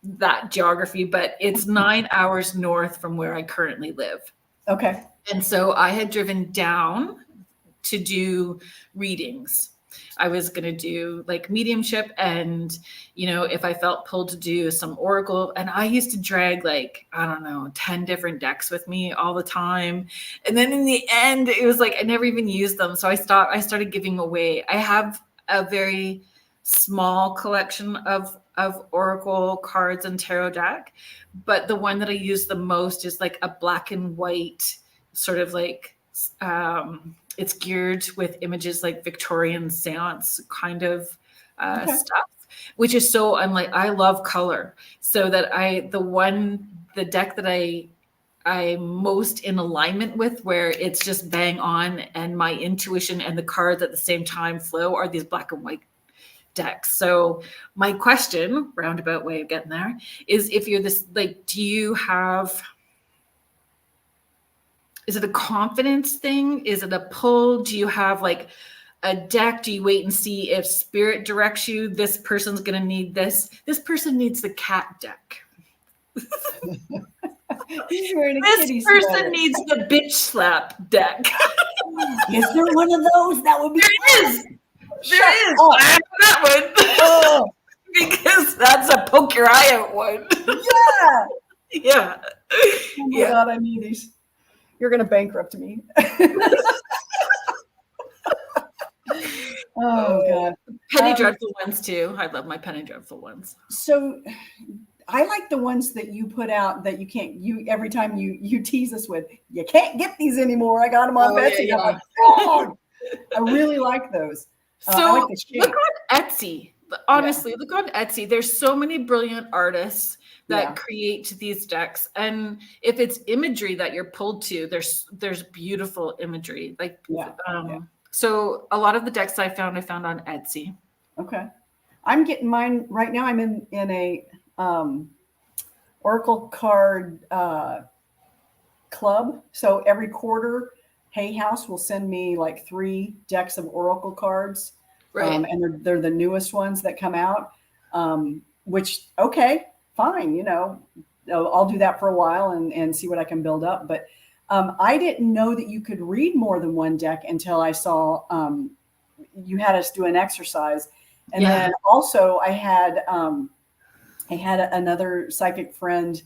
Speaker 1: that geography, but it's 9 hours north from where I currently live.
Speaker 2: Okay.
Speaker 1: And so I had driven down to do readings. I was going to do like mediumship and, if I felt pulled to do some oracle, and I used to drag like, I don't know, 10 different decks with me all the time. And then in the end, it was like, I never even used them. So I started giving away. I have a very small collection of oracle cards and tarot deck, but the one that I use the most is like a black and white sort of like, it's geared with images like Victorian seance kind of stuff, which is so unlike. I love color, so that the deck that I'm most in alignment with, where it's just bang on, and my intuition and the cards at the same time flow, are these black and white decks. So my question, roundabout way of getting there, is if you're this, like, do you have? Is it a confidence thing? Is it a pull? Do you have like a deck? Do you wait and see if spirit directs you? This person's going to need this. This person needs the cat deck.
Speaker 2: He's wearing a
Speaker 1: this
Speaker 2: kitty
Speaker 1: person
Speaker 2: sweater.
Speaker 1: needs the bitch slap deck.
Speaker 2: Is there one of those? That would be.
Speaker 1: There is. I have that one.
Speaker 2: Oh.
Speaker 1: Because that's a poke your eye out one.
Speaker 2: Yeah.
Speaker 1: Yeah.
Speaker 2: Oh my God, I need these. You're going to bankrupt me. Oh God.
Speaker 1: Penny Dreadful ones too. I love my Penny Dreadful ones.
Speaker 2: So I like the ones that you put out that every time you tease us with, you can't get these anymore. I got them on Betsy.
Speaker 1: Yeah.
Speaker 2: I'm like, oh, I really like those.
Speaker 1: So
Speaker 2: I like the shape.
Speaker 1: look on Etsy. Honestly, look on Etsy. There's so many brilliant artists that create these decks, and if it's imagery that you're pulled to, there's beautiful imagery. Like, so a lot of the decks I found on Etsy.
Speaker 2: Okay, I'm getting mine right now. I'm in a Oracle card club. So every quarter, Hay House will send me like 3 decks of Oracle cards.
Speaker 1: Right.
Speaker 2: And they're the newest ones that come out, which, okay, fine. I'll do that for a while and see what I can build up. But I didn't know that you could read more than one deck until I saw you had us do an exercise. And then also I had another psychic friend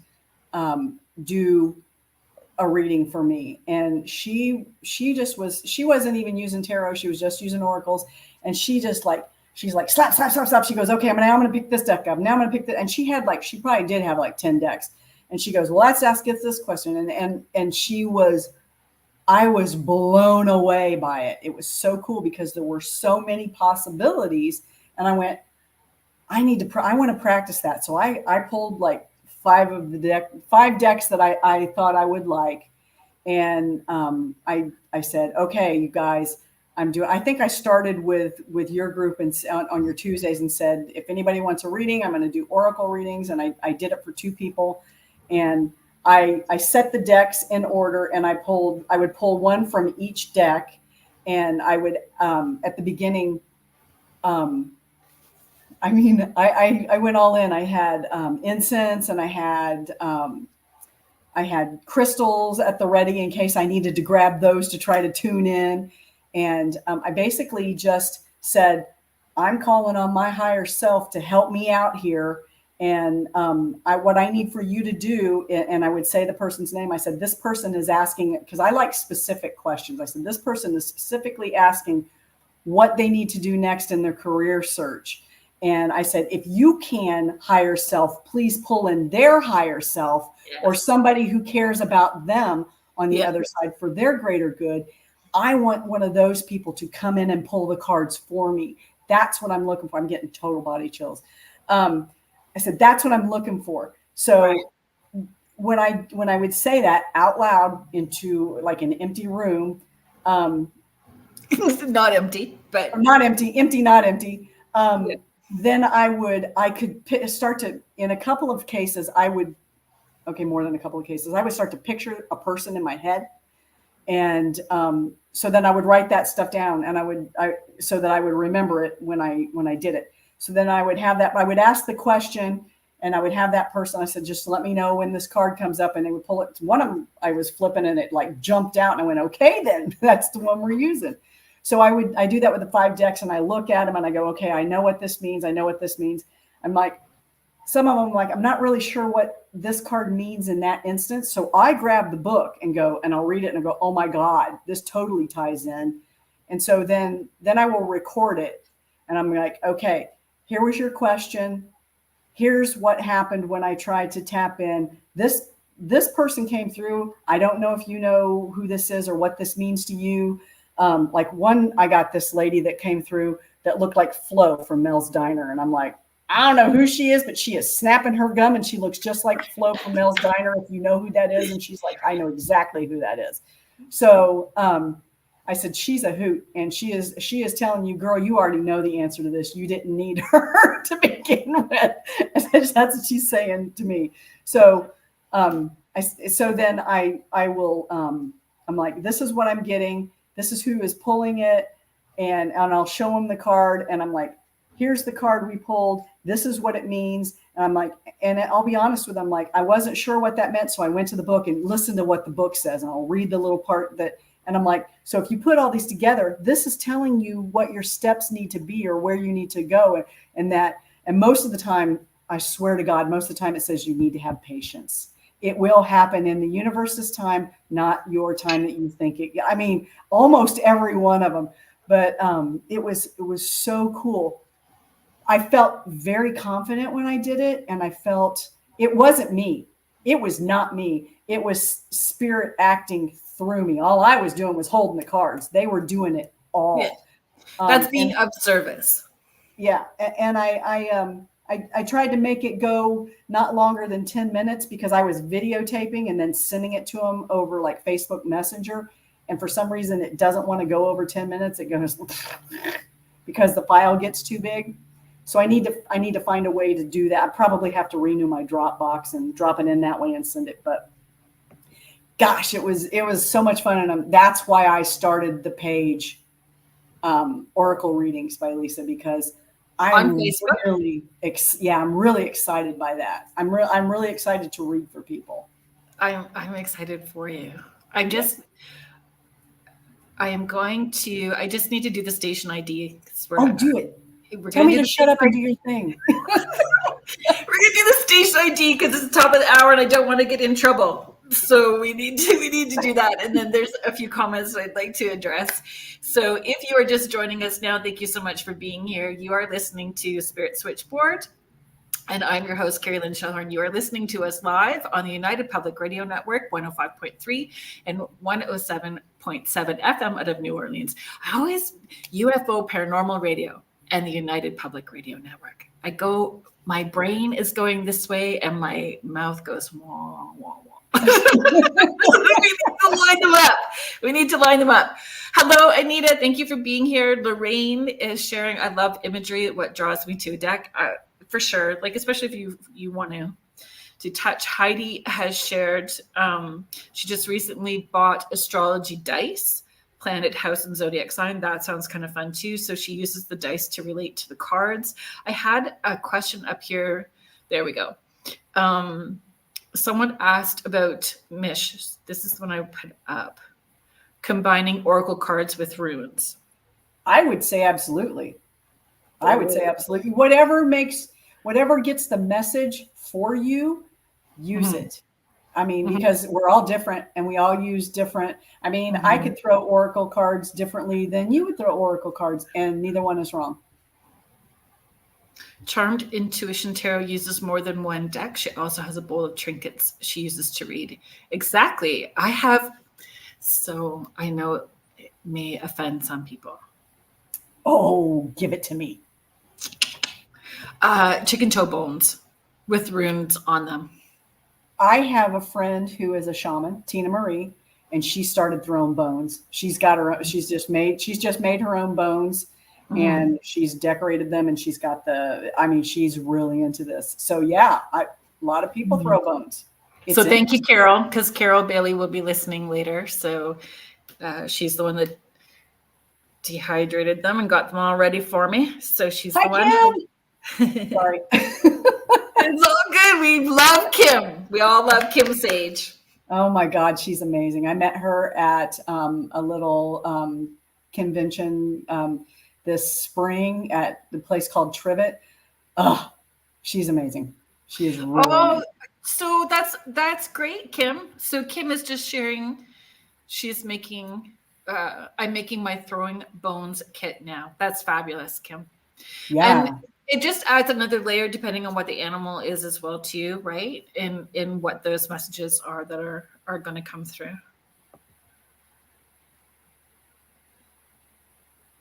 Speaker 2: do a reading for me. And she wasn't even using tarot. She was just using oracles. And she's like, slap, slap, slap, slap. She goes, okay, now I'm going to pick this deck up. Now I'm going to pick that. And she probably did have like 10 decks. And she goes, well, let's ask this question. And I was blown away by it. It was so cool because there were so many possibilities. And I went, I want to practice that. So I pulled like 5 decks that I thought I would like. And I said, okay, you guys, I think I started with your group and on your Tuesdays and said, if anybody wants a reading, I'm going to do oracle readings. And I did it for 2 people. And I set the decks in order, and I would pull one from each deck. And I would, at the beginning, I went all in. I had incense, and I had crystals at the ready in case I needed to grab those to try to tune in. And I basically just said, I'm calling on my higher self to help me out here. And what I need for you to do, and I would say the person's name, I said, this person is asking, because I like specific questions. I said, this person is specifically asking what they need to do next in their career search. And I said, if you can, higher self, please pull in their higher self, or somebody who cares about them on the other side for their greater good. I want one of those people to come in and pull the cards for me. That's what I'm looking for. I'm getting total body chills. I said, that's what I'm looking for. So when I would say that out loud into like an empty room,
Speaker 1: not empty, but
Speaker 2: not empty, not empty. Then I could start to, in a couple of cases, more than a couple of cases, I would start to picture a person in my head. And so then I would write that stuff down, and so that I would remember it when I did it. So then I would ask the question, and I would have that person. I said, just let me know when this card comes up, and they would pull it. One of them I was flipping, and it like jumped out, and I went, okay, then that's the one we're using. So I do that with the 5 decks, and I look at them and I go, okay, I know what this means. I know what this means. I'm like, some of them, like, I'm not really sure what this card means in that instance. So I grab the book and go, and I'll read it and I go, oh my God, this totally ties in. And so then I will record it, and I'm like, okay, here was your question. Here's what happened when I tried to tap in. This person came through. I don't know if you know who this is or what this means to you. I got this lady that came through that looked like Flo from Mel's Diner. And I'm like, I don't know who she is, but she is snapping her gum, and she looks just like Flo from Mel's Diner, if you know who that is. And she's like, I know exactly who that is. So I said, she's a hoot. And she is telling you, girl, you already know the answer to this. You didn't need her to begin with. That's what she's saying to me. So I'm like, this is what I'm getting. This is who is pulling it. And I'll show them the card. And I'm like, here's the card we pulled. This is what it means. And I'm like, and I'll be honest with them, like, I wasn't sure what that meant. So I went to the book and listened to what the book says. And I'll read the little part and I'm like, so if you put all these together, this is telling you what your steps need to be or where you need to go. And most of the time, I swear to God, most of the time it says you need to have patience. It will happen in the universe's time, not your time that you think it. I mean, almost every one of them. But it was so cool. I felt very confident when I did it, and I felt it wasn't me. It was not me. It was spirit acting through me. All I was doing was holding the cards. They were doing it all.
Speaker 1: Yeah. That's being of service.
Speaker 2: Yeah, and I tried to make it go not longer than 10 minutes because I was videotaping and then sending it to them over like Facebook Messenger. And for some reason, it doesn't want to go over 10 minutes. It goes because the file gets too big. So I need to find a way to do that. I probably have to renew my Dropbox and drop it in that way and send it. But gosh, it was so much fun. And that's why I started the page Oracle Readings by Lisa, because I'm really excited by that. I'm really excited to read for people.
Speaker 1: I'm excited for you. I just need to do the station ID.
Speaker 2: Do it. Tell me to shut up and do your thing.
Speaker 1: We're going to do the station ID because it's the top of the hour and I don't want to get in trouble. So we need to do that. And then there's a few comments I'd like to address. So if you are just joining us now, thank you so much for being here. You are listening to Spirit Switchboard. And I'm your host, Carrie Lynn Shellhorn. You are listening to us live on the United Public Radio Network, 105.3 and 107.7 FM out of New Orleans. UFO Paranormal Radio and the United Public Radio Network. My brain is going this way and my mouth goes, wah, wah, wah. We need to line them up. Hello, Anita. Thank you for being here. Lorraine is sharing. I love imagery. What draws me to a deck, for sure. Like, especially if you want to touch. Heidi has shared. She just recently bought astrology dice, planet, house, and zodiac sign. That sounds kind of fun too. So she uses the dice to relate to the cards. I had a question up here. There we go. Someone asked about Mish. This is when I put up combining oracle cards with runes.
Speaker 2: I would say absolutely. I would say absolutely. Whatever gets the message for you, use it. I mean, because we're all different and we all use different. I mean, I could throw oracle cards differently than you would throw oracle cards, and neither one is wrong.
Speaker 1: Charmed Intuition Tarot uses more than one deck. She also has a bowl of trinkets she uses to read. Exactly. I have, so I know it may offend some people.
Speaker 2: Oh, give it to me.
Speaker 1: Chicken toe bones with runes on them.
Speaker 2: I have a friend who is a shaman, Tina Marie, and she started throwing bones. She's just made her own bones. And she's decorated them, and she's got she's really into this. So yeah, a lot of people throw bones.
Speaker 1: So thank you, Carol, because Carol Bailey will be listening later. So she's the one that dehydrated them and got them all ready for me. So she's the one.
Speaker 2: Sorry.
Speaker 1: It's all good. We love Kim. We all love Kim Sage.
Speaker 2: Oh my God, she's amazing. I met her at a little convention this spring at the place called Trivet. Oh, she's amazing. She is really amazing.
Speaker 1: So that's great, Kim. So Kim is just sharing. She's making. I'm making my throwing bones kit now. That's fabulous, Kim.
Speaker 2: Yeah.
Speaker 1: And it just adds another layer depending on what the animal is as well too, right? In what those messages are that are going to come through.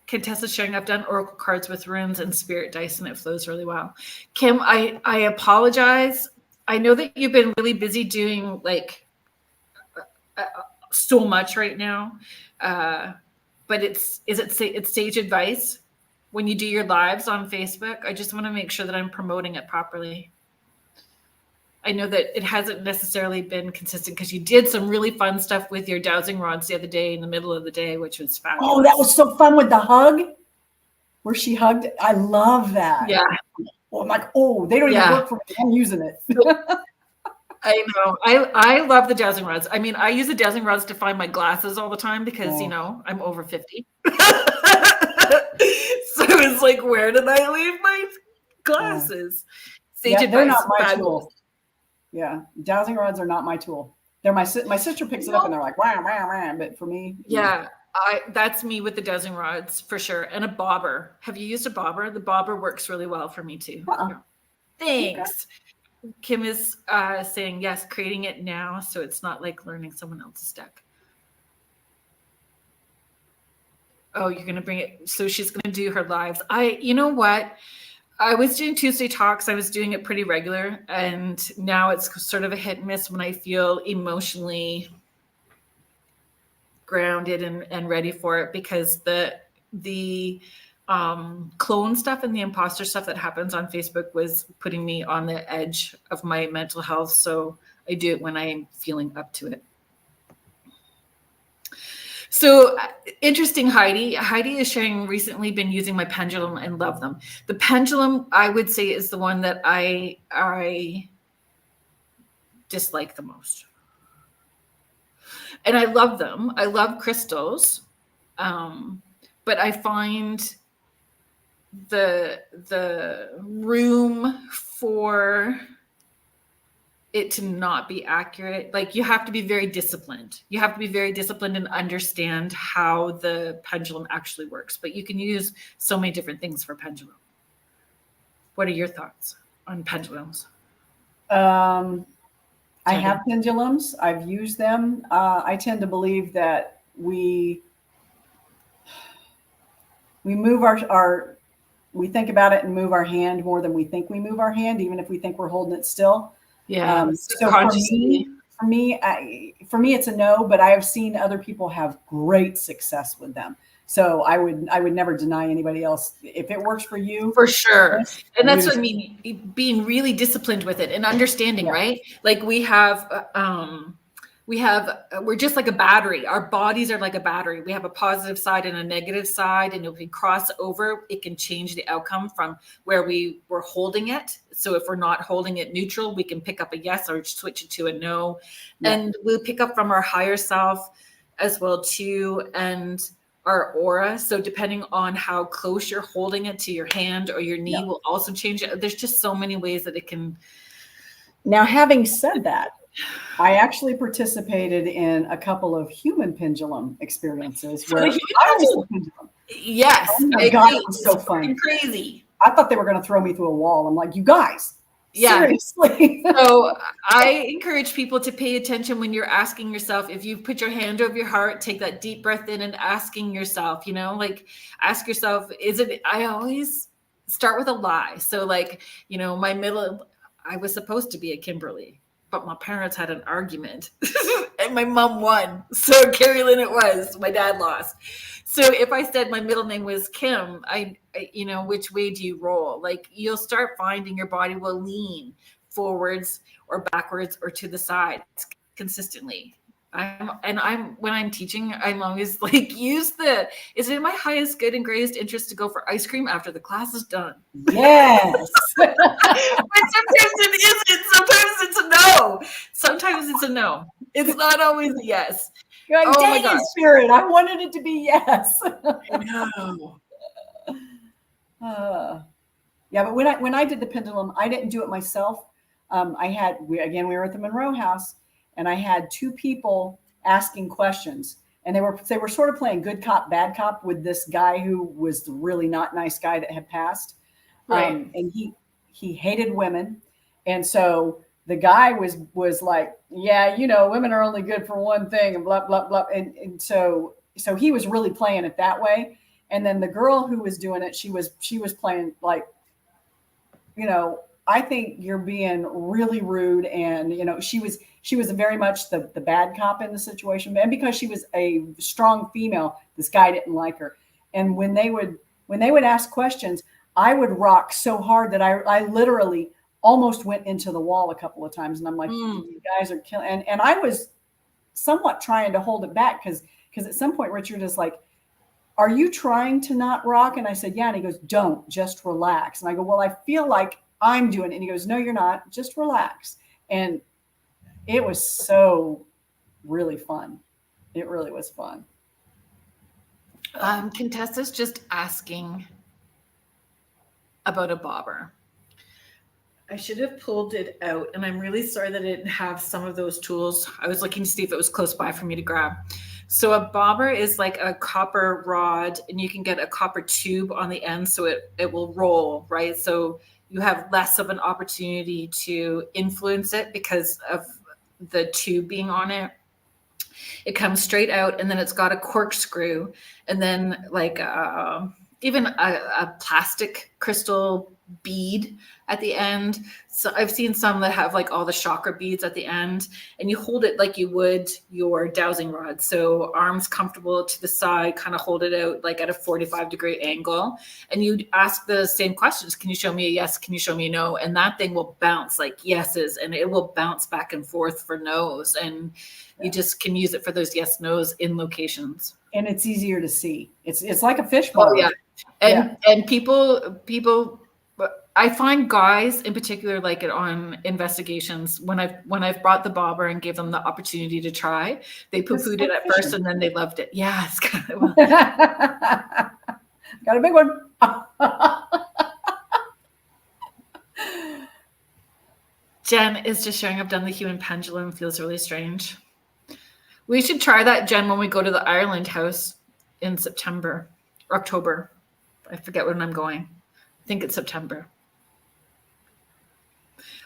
Speaker 1: Contessa's sharing, I've done oracle cards with runes and spirit dice, and it flows really well. Kim, I apologize. I know that you've been really busy doing like so much right now, but it's sage advice when you do your lives on Facebook. I just want to make sure that I'm promoting it properly. I know that it hasn't necessarily been consistent because you did some really fun stuff with your dowsing rods the other day in the middle of the day, which was fabulous.
Speaker 2: Oh, that was so fun with the hug where she hugged. I love that.
Speaker 1: Yeah.
Speaker 2: Oh, I'm like, they don't even work for me. I'm using it.
Speaker 1: I know. I love the dowsing rods. I mean, I use the dowsing rods to find my glasses all the time because, I'm over 50. So it's like, where did I leave my glasses? Sage advice,
Speaker 2: they're not my
Speaker 1: fabulous.
Speaker 2: tool. Yeah, dowsing rods are not my tool. They're my sister picks it up and they're like, wah, wah, wah. But for me,
Speaker 1: that's me with the dowsing rods for sure. And a bobber. Have you used a bobber? The bobber works really well for me too. Yeah. Thanks. Okay. Kim is saying yes, creating it now, so it's not like learning someone else's deck. Oh, you're gonna bring it. So she's gonna do her lives. You know what? I was doing Tuesday talks. I was doing it pretty regular, and now it's sort of a hit and miss when I feel emotionally grounded and ready for it, because the clone stuff and the imposter stuff that happens on Facebook was putting me on the edge of my mental health. So I do it when I'm feeling up to it. So interesting, Heidi. Heidi is sharing, recently been using my pendulum and love them. The pendulum, I would say, is the one that I dislike the most. And I love them. I love crystals. But I find the room for it to not be accurate. Like, you have to be very disciplined. You have to be very disciplined and understand how the pendulum actually works. But you can use so many different things for pendulum. What are your thoughts on pendulums?
Speaker 2: I have pendulums. I've used them. I tend to believe that we move we think about it and move our hand more than we think we move our hand, even if we think we're holding it still.
Speaker 1: Yeah.
Speaker 2: So for me, it's a no, but I have seen other people have great success with them. So I would never deny anybody else. If it works for you,
Speaker 1: for sure. And that's what I mean, being really disciplined with it and understanding, right? Like we're just like a battery. Our bodies are like a battery. We have a positive side and a negative side. And if we cross over, it can change the outcome from where we were holding it. So if we're not holding it neutral, we can pick up a yes or switch it to a no. Yeah. And we'll pick up from our higher self as well too. And our aura. So depending on how close you're holding it to your hand or your knee will also change it. There's just so many ways that it can.
Speaker 2: Now, having said that, I actually participated in a couple of human pendulum experiences where I was a pendulum.
Speaker 1: Yes.
Speaker 2: Oh my God, it was so fun.
Speaker 1: Crazy.
Speaker 2: I thought they were going to throw me through a wall. I'm like, you guys, seriously.
Speaker 1: So I encourage people to pay attention when you're asking yourself, if you put your hand over your heart, take that deep breath in and asking yourself, like ask yourself, I always start with a lie. So like, I was supposed to be a Kimberly, but my parents had an argument and my mom won. So Carrie Lynn it was, my dad lost. So if I said my middle name was Kim, I which way do you roll? Like you'll start finding your body will lean forwards or backwards or to the side consistently. When I'm teaching, I'm always like, is it in my highest good and greatest interest to go for ice cream after the class is done?
Speaker 2: Yes.
Speaker 1: But sometimes it isn't. Sometimes it's a no. Sometimes it's a no. It's not always a yes.
Speaker 2: You're like, dang it, Spirit. I wanted it to be yes.
Speaker 1: I know.
Speaker 2: Yeah, but when I did the pendulum, I didn't do it myself. We were at the Monroe House, and I had two people asking questions, and they were sort of playing good cop, bad cop with this guy who was the really not nice guy that had passed.
Speaker 1: Right.
Speaker 2: And he hated women. And so the guy was like, yeah, women are only good for one thing and blah, blah, blah. And so he was really playing it that way. And then the girl who was doing it, she was playing like, I think you're being really rude. And, she was very much the bad cop in the situation. And because she was a strong female, this guy didn't like her. And when they would ask questions, I would rock so hard that I literally almost went into the wall a couple of times. And I'm like, you guys are killing. And I was somewhat trying to hold it back because at some point Richard is like, are you trying to not rock? And I said, yeah. And he goes, don't, just relax. And I go, well, I feel like I'm doing it. And he goes, no, you're not, just relax. And it was so really fun. It really was fun.
Speaker 1: Contessa's just asking about a bobber. I should have pulled it out, and I'm really sorry that I didn't have some of those tools. I was looking to see if it was close by for me to grab. So a bobber is like a copper rod, and you can get a copper tube on the end so it will roll, right? So you have less of an opportunity to influence it because of the tube being on it. It comes straight out, and then it's got a corkscrew, and then like even a plastic crystal bead at the end. So I've seen some that have like all the chakra beads at the end, and you hold it like you would your dowsing rod. So arms comfortable to the side, kind of hold it out like at a 45-degree angle. And you ask the same questions. Can you show me a yes? Can you show me a no? And that thing will bounce like yeses, and it will bounce back and forth for no's. And you just can use it for those yes, no's in locations.
Speaker 2: And it's easier to see. It's like a fishbowl.
Speaker 1: Oh yeah. And people, I find guys in particular like it on investigations. When I've brought the bobber and gave them the opportunity to try, they poo-pooed it at first and then they loved it. Yeah, it's kind of
Speaker 2: got a big one.
Speaker 1: Jen is just showing I've done the human pendulum. Feels really strange. We should try that, Jen, when we go to the Ireland house in September or October. I forget when I'm going. I think it's September.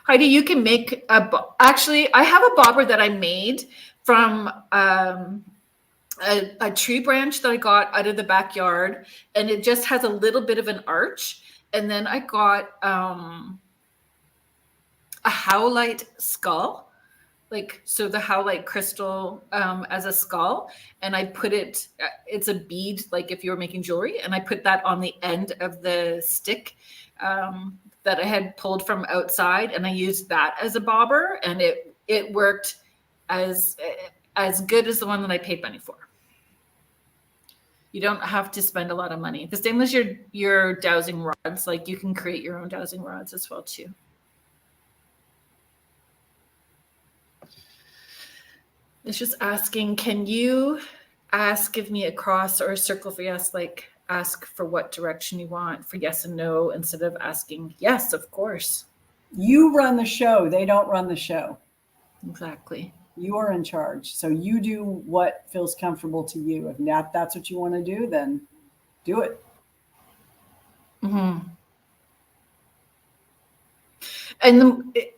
Speaker 1: Heidi, you can make actually, I have a bobber that I made from a tree branch that I got out of the backyard, and it just has a little bit of an arch. And then I got a howlite skull. So the howlite crystal as a skull, and I put it's a bead, like if you were making jewelry, and I put that on the end of the stick that I had pulled from outside, and I used that as a bobber, and it worked as good as the one that I paid money for. You don't have to spend a lot of money. The same as your dowsing rods, like you can create your own dowsing rods as well too. It's just asking, can you ask, give me a cross or a circle for yes, like ask for what direction you want for yes and no instead of asking yes, of course.
Speaker 2: You run the show. They don't run the show.
Speaker 1: Exactly.
Speaker 2: You are in charge. So you do what feels comfortable to you. If that's what you want to do, then do it.
Speaker 1: Mm-hmm.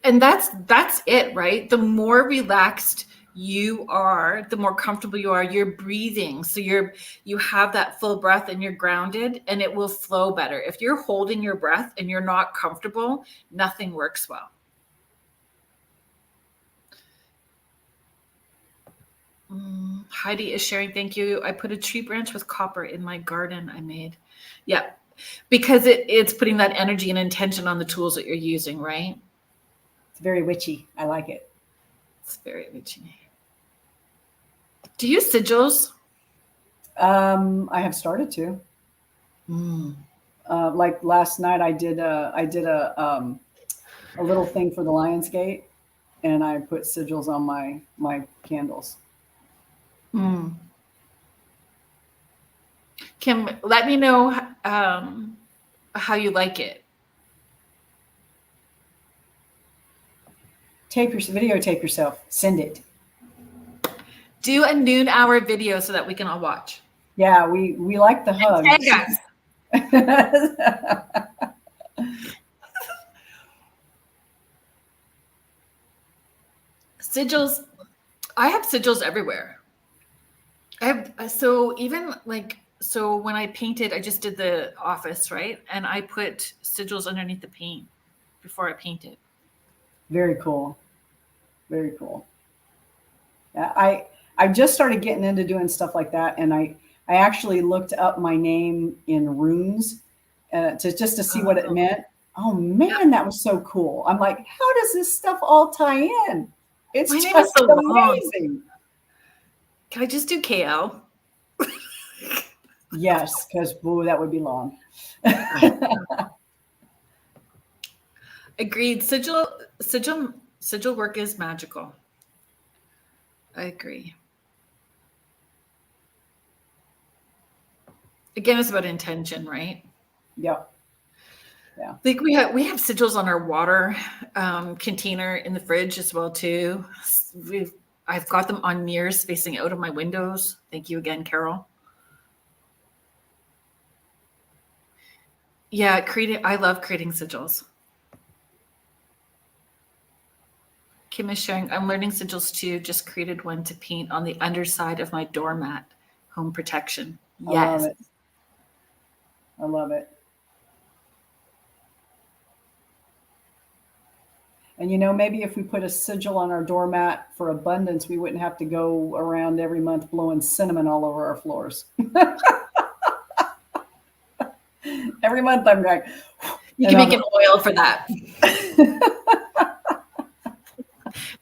Speaker 1: And that's it, right? The more relaxed you are, the more comfortable you are. You're breathing, so you have that full breath and you're grounded, and it will flow better. If you're holding your breath and you're not comfortable, nothing works well. Heidi is sharing. Thank you. I put a tree branch with copper in my garden I made. Yeah, because it's putting that energy and intention on the tools that you're using, right?
Speaker 2: It's very witchy. I like it.
Speaker 1: It's very witchy. Do you use sigils?
Speaker 2: I have started to. Like last night, I did a little thing for the Lionsgate, and I put sigils on my candles.
Speaker 1: Kim, let me know how you like it.
Speaker 2: Videotape yourself. Send it.
Speaker 1: Do a noon hour video so that we can all watch.
Speaker 2: Yeah, we like the hug.
Speaker 1: Sigils. I have sigils everywhere. When I painted, I just did the office, right? And I put sigils underneath the paint before I painted.
Speaker 2: Very cool. Very cool. Yeah, I just started getting into doing stuff like that, and I actually looked up my name in runes to see what it meant. Oh man, that was so cool. I'm like, how does this stuff all tie in? It's just so amazing.
Speaker 1: Can I just do KL?
Speaker 2: Yes, because that would be long.
Speaker 1: Agreed. Sigil work is magical. I agree. Again, it's about intention, right?
Speaker 2: Yep. Yeah.
Speaker 1: Like we have sigils on our water container in the fridge as well too. I've got them on mirrors facing out of my windows. Thank you again, Carol. Yeah, I love creating sigils. Kim is sharing, I'm learning sigils too. Just created one to paint on the underside of my doormat. Home protection. Yes.
Speaker 2: I love it. And maybe if we put a sigil on our doormat for abundance, we wouldn't have to go around every month blowing cinnamon all over our floors. Every month I'm going.
Speaker 1: You can make an oil for that.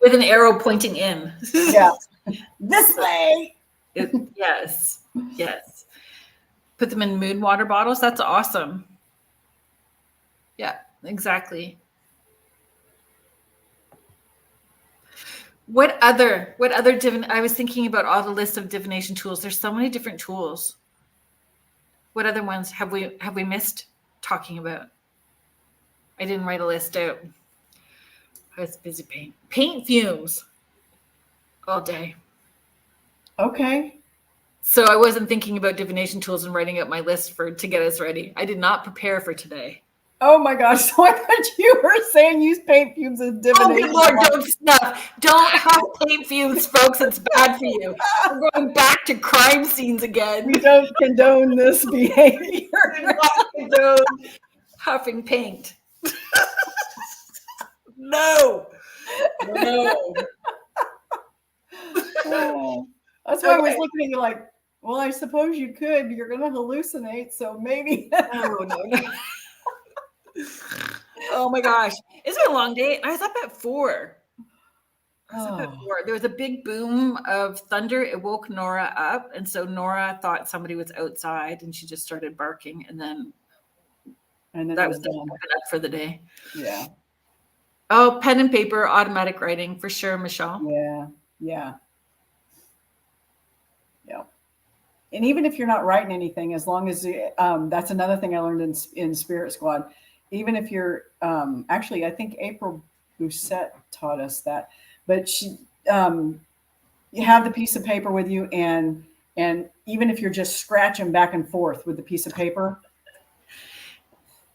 Speaker 1: With an arrow pointing in.
Speaker 2: Yeah. This way.
Speaker 1: Yes. Put them in moon water bottles. That's awesome. Yeah, exactly. What other I was thinking about all the list of divination tools. There's so many different tools. What other ones have we missed talking about? I didn't write a list out. I was busy paint fumes all day.
Speaker 2: Okay.
Speaker 1: So I wasn't thinking about divination tools and writing out my list to get us ready. I did not prepare for today.
Speaker 2: Oh my gosh! So I thought you were saying use paint fumes as divination.
Speaker 1: Oh, Lord, don't snuff. Don't have paint fumes, folks. It's bad for you. We're going back to crime scenes again.
Speaker 2: We don't condone this behavior.
Speaker 1: We don't condone huffing paint. No.
Speaker 2: Oh, that's why I was looking at you like, well, I suppose you could. You're going to hallucinate, so maybe.
Speaker 1: No. Oh my gosh. It's been a long day. I was up at 4. There was a big boom of thunder. It woke Nora up. And so Nora thought somebody was outside and she just started barking. And then that was done up for the day.
Speaker 2: Yeah.
Speaker 1: Oh, pen and paper, automatic writing for sure, Michelle.
Speaker 2: Yeah. even if you're not writing anything, as long as that's another thing I learned in Spirit Squad. Even if you're actually, I think April Doucette taught us that, but she you have the piece of paper with you, and even if you're just scratching back and forth with the piece of paper,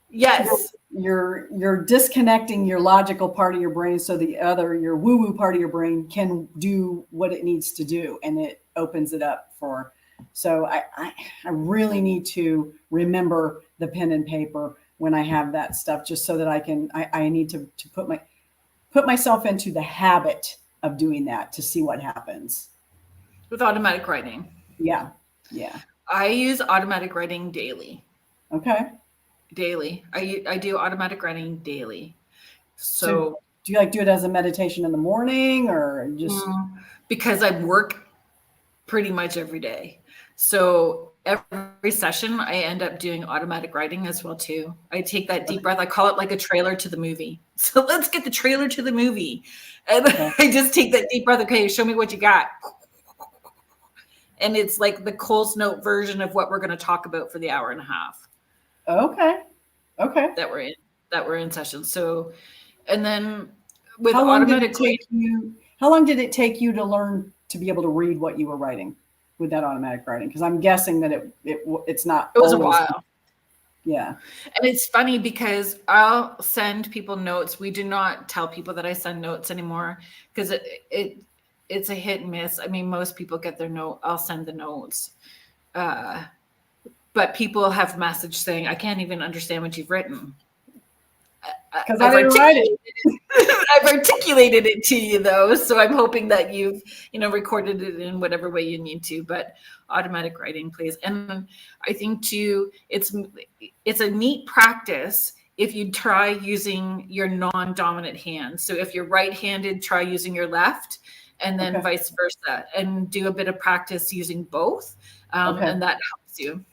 Speaker 1: yes,
Speaker 2: you're disconnecting your logical part of your brain so your woo-woo part of your brain can do what it needs to do, and it opens it up for. So I really need to remember the pen and paper when I have that stuff, just so that I need to put myself into the habit of doing that to see what happens.
Speaker 1: With automatic writing.
Speaker 2: Yeah.
Speaker 1: I use automatic writing daily.
Speaker 2: Okay.
Speaker 1: Daily. I do automatic writing daily. So
Speaker 2: do you do it as a meditation in the morning, or just
Speaker 1: because I work pretty much every day. So every session I end up doing automatic writing as well too. I take that deep breath. I call it like a trailer to the movie. So let's get the trailer to the movie. And I just take that deep breath. Okay, show me what you got. And it's like the Coles Note version of what we're going to talk about for the hour and a half.
Speaker 2: Okay.
Speaker 1: That we're in session. So, and then with
Speaker 2: how long
Speaker 1: automatic
Speaker 2: did it take you to learn to be able to read what you were writing with that automatic writing? Because I'm guessing that it's not.
Speaker 1: It was a while.
Speaker 2: Yeah.
Speaker 1: And it's funny because I'll send people notes. We do not tell people that I send notes anymore because it's a hit and miss. I mean, most people get their note. I'll send the notes. But people have messaged saying, I can't even understand what you've written.
Speaker 2: Because I didn't write it.
Speaker 1: I've articulated it to you though. So I'm hoping that you've, recorded it in whatever way you need to, but automatic writing, please. And I think too, it's a neat practice if you try using your non-dominant hand. So if you're right-handed, try using your left, and then vice versa, and do a bit of practice using both. And that helps you.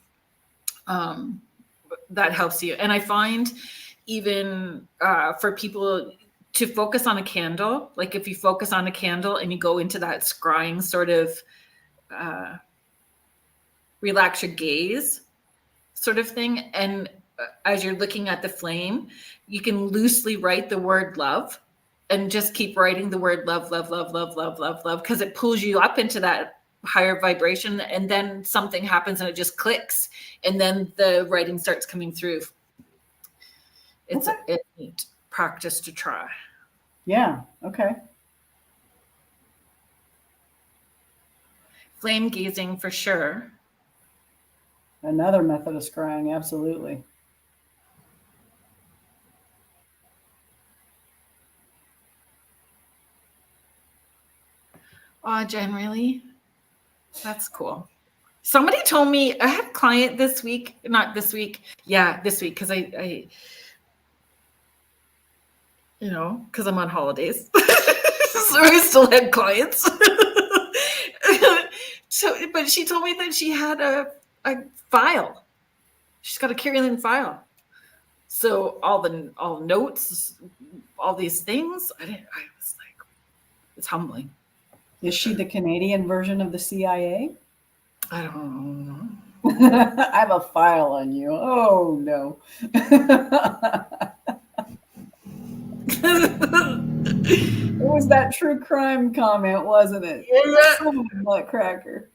Speaker 1: And I find even for people to focus on a candle, like if you focus on a candle and you go into that scrying sort of relax your gaze sort of thing, and as you're looking at the flame, you can loosely write the word love and just keep writing the word love, love, love, love, love, love, love, because it pulls you up into that higher vibration, and then something happens and it just clicks, and then the writing starts coming through. It's a neat practice to try.
Speaker 2: Yeah. Okay.
Speaker 1: Flame gazing for sure.
Speaker 2: Another method of scrying, absolutely.
Speaker 1: Oh, Jen, really? That's cool. Somebody told me, I had a client this week, not this week. Yeah, this week, because I because I'm on holidays. So I still had clients. But she told me that she had a file. She's got a carry-in file. So all the notes, all these things, I was like, it's humbling.
Speaker 2: Is she the Canadian version of the CIA?
Speaker 1: I don't know.
Speaker 2: I have a file on you. Oh no. It was that true crime comment, wasn't it?
Speaker 1: Yeah.
Speaker 2: Nutcracker.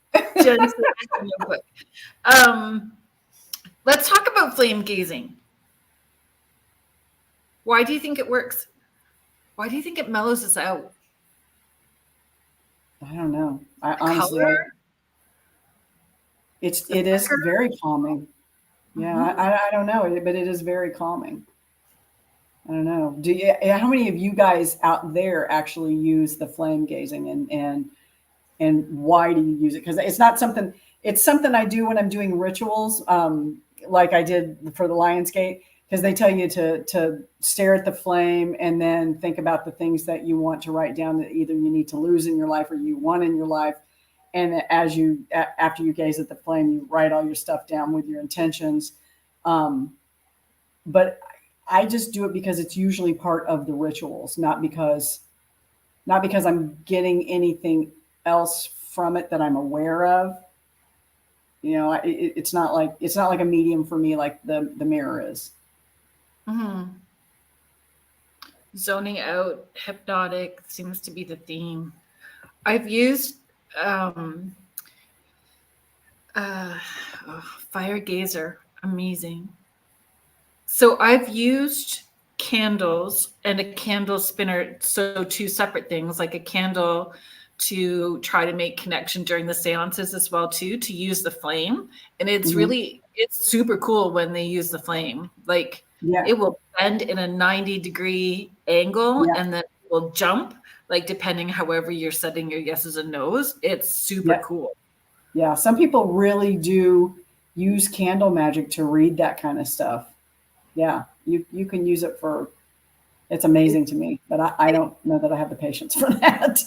Speaker 1: Let's talk about flame gazing. Why do you think it works? Why do you think it mellows us out?
Speaker 2: I don't know. Honestly, it is very calming. Yeah, I don't know, but it is very calming. I don't know. How many of you guys out there actually use the flame gazing, and why do you use it? Because it's not something. It's something I do when I'm doing rituals, like I did for the Lion's Gate, because they tell you to stare at the flame and then think about the things that you want to write down that either you need to lose in your life or you want in your life. And after you gaze at the flame, you write all your stuff down with your intentions. But I just do it because it's usually part of the rituals, not because I'm getting anything else from it that I'm aware of. You know, it's not like a medium for me like the mirror is.
Speaker 1: Hmm. Zoning out, hypnotic seems to be the theme. I've used um, uh, fire gazer, amazing. So I've used candles and a candle spinner, so two separate things, like a candle to try to make connection during the seances as well too, to use the flame. And it's
Speaker 2: Hmm.
Speaker 1: really, it's super cool when they use the flame. Like
Speaker 2: Yeah,
Speaker 1: it will bend in a 90-degree angle
Speaker 2: yeah,
Speaker 1: and then it will jump, like depending however you're setting your yeses and nos. It's super
Speaker 2: yeah,
Speaker 1: cool.
Speaker 2: yeah. Some people really do use candle magic to read that kind of stuff. Yeah, you can use it for. It's amazing to me, but I don't know that I have the patience for that.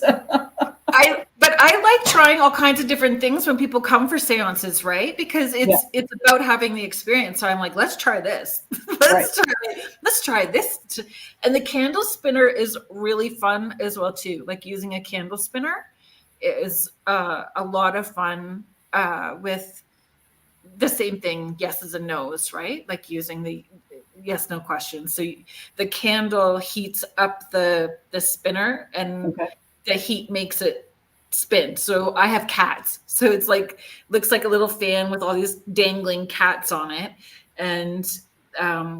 Speaker 1: But I like trying all kinds of different things when people come for seances, right? Because
Speaker 2: Yeah,
Speaker 1: it's about having the experience. So I'm like, let's try this.
Speaker 2: right.
Speaker 1: Let's try this. And the candle spinner is really fun as well too. Like using a candle spinner is a lot of fun with the same thing, yeses and nos, right? Like using the yes no questions. So the candle heats up the spinner and
Speaker 2: Okay.
Speaker 1: the heat makes it spin. So I have cats. So it's like looks like a little fan with all these dangling cats on it. And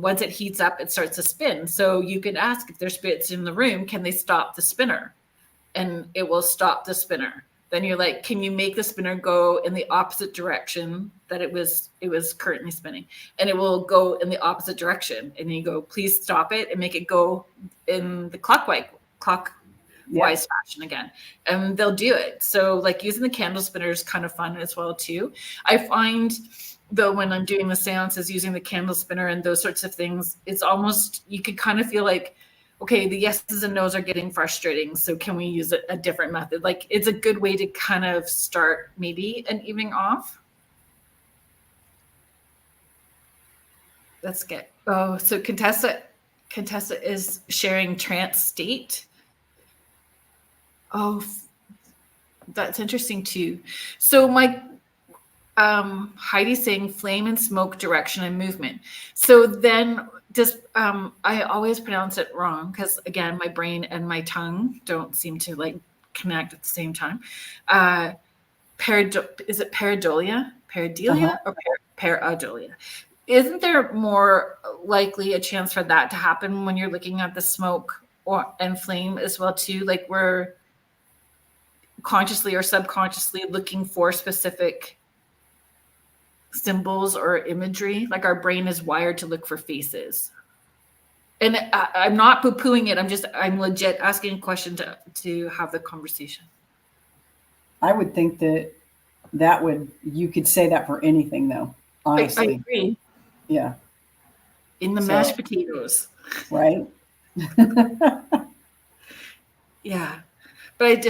Speaker 1: once it heats up, it starts to spin. So you can ask if there's spirits in the room, can they stop the spinner? And it will stop the spinner. Then you're like, can you make the spinner go in the opposite direction that it was currently spinning? And it will go in the opposite direction. And you go, please stop it and make it go in the clockwise
Speaker 2: Yeah.
Speaker 1: fashion again. And they'll do it. So like using the candle spinner is kind of fun as well too. I find though when I'm doing the seances using the candle spinner and those sorts of things, it's almost you could kind of feel like, okay, the yeses and nos are getting frustrating. So can we use a different method? Like it's a good way to kind of start maybe an evening off. Let's get so Contessa is sharing trance state. Oh, that's interesting too. So my Heidi's saying flame and smoke, direction and movement. So then just I always pronounce it wrong because again, my brain and my tongue don't seem to like connect at the same time. Is it pareidolia?
Speaker 2: Uh-huh.
Speaker 1: Pareidolia or pareidolia? Isn't there more likely a chance for that to happen when you're looking at the smoke and flame as well too? Like we're consciously or subconsciously looking for specific symbols or imagery. Like our brain is wired to look for faces. And I'm not poo-pooing it. I'm legit asking a question to have the conversation.
Speaker 2: I would think you could say that for anything though,
Speaker 1: I
Speaker 2: honestly.
Speaker 1: agree.
Speaker 2: Yeah.
Speaker 1: In the
Speaker 2: So,
Speaker 1: mashed potatoes.
Speaker 2: right.
Speaker 1: Yeah. But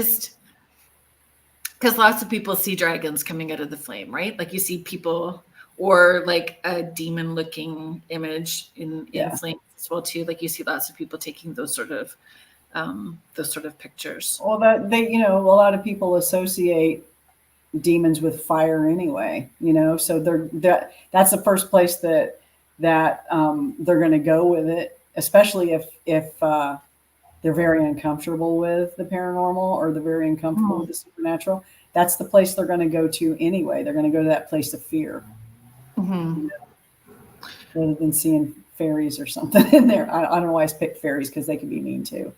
Speaker 1: because lots of people see dragons coming out of the flame, right? Like you see people or like a demon looking image in
Speaker 2: Yeah.
Speaker 1: flames as well too. Like you see lots of people taking those sort of pictures.
Speaker 2: Well, that a lot of people associate demons with fire anyway, so that's the first place that they're going to go with it, especially if they're very uncomfortable with the paranormal or they're very uncomfortable with the supernatural. That's the place they're going to go to anyway. They're going to go to that place of fear, rather than seeing fairies or something in there. I don't know why I picked fairies because they can be mean too.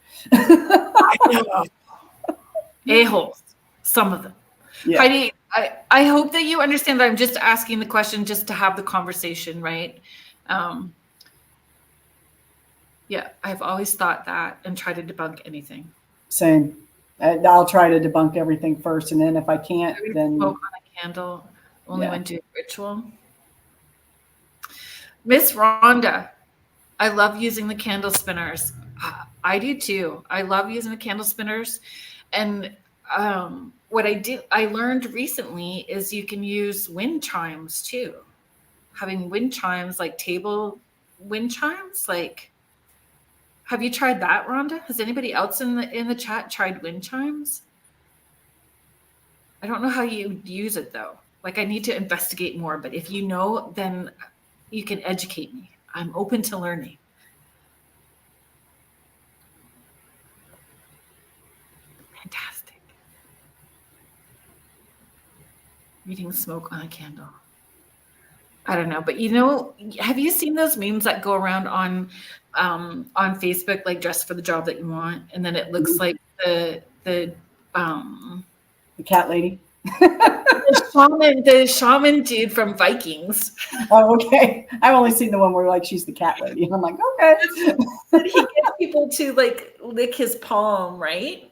Speaker 1: A-holes, some of them.
Speaker 2: Yeah.
Speaker 1: Heidi, I hope that you understand that I'm just asking the question just to have the conversation, right? Yeah, I've always thought that and try to debunk anything.
Speaker 2: Same. I'll try to debunk everything first, and then if I can't, then
Speaker 1: smoke on a candle only when doing ritual. Miss Rhonda, I love using the candle spinners. I do too. I love using the candle spinners, and what I learned recently is you can use wind chimes too. Having wind chimes, like table wind chimes, like. Have you tried that, Rhonda? Has anybody else in the chat tried wind chimes? I don't know how you use it though. Like I need to investigate more, but if you know, then you can educate me. I'm open to learning. Fantastic. Reading smoke on a candle. I don't know, but have you seen those memes that go around on Facebook, like dress for the job that you want, and then it looks like the
Speaker 2: cat lady.
Speaker 1: the shaman dude from Vikings.
Speaker 2: Oh, okay. I've only seen the one where like she's the cat lady, and I'm like, okay.
Speaker 1: He gets people to like lick his palm, right?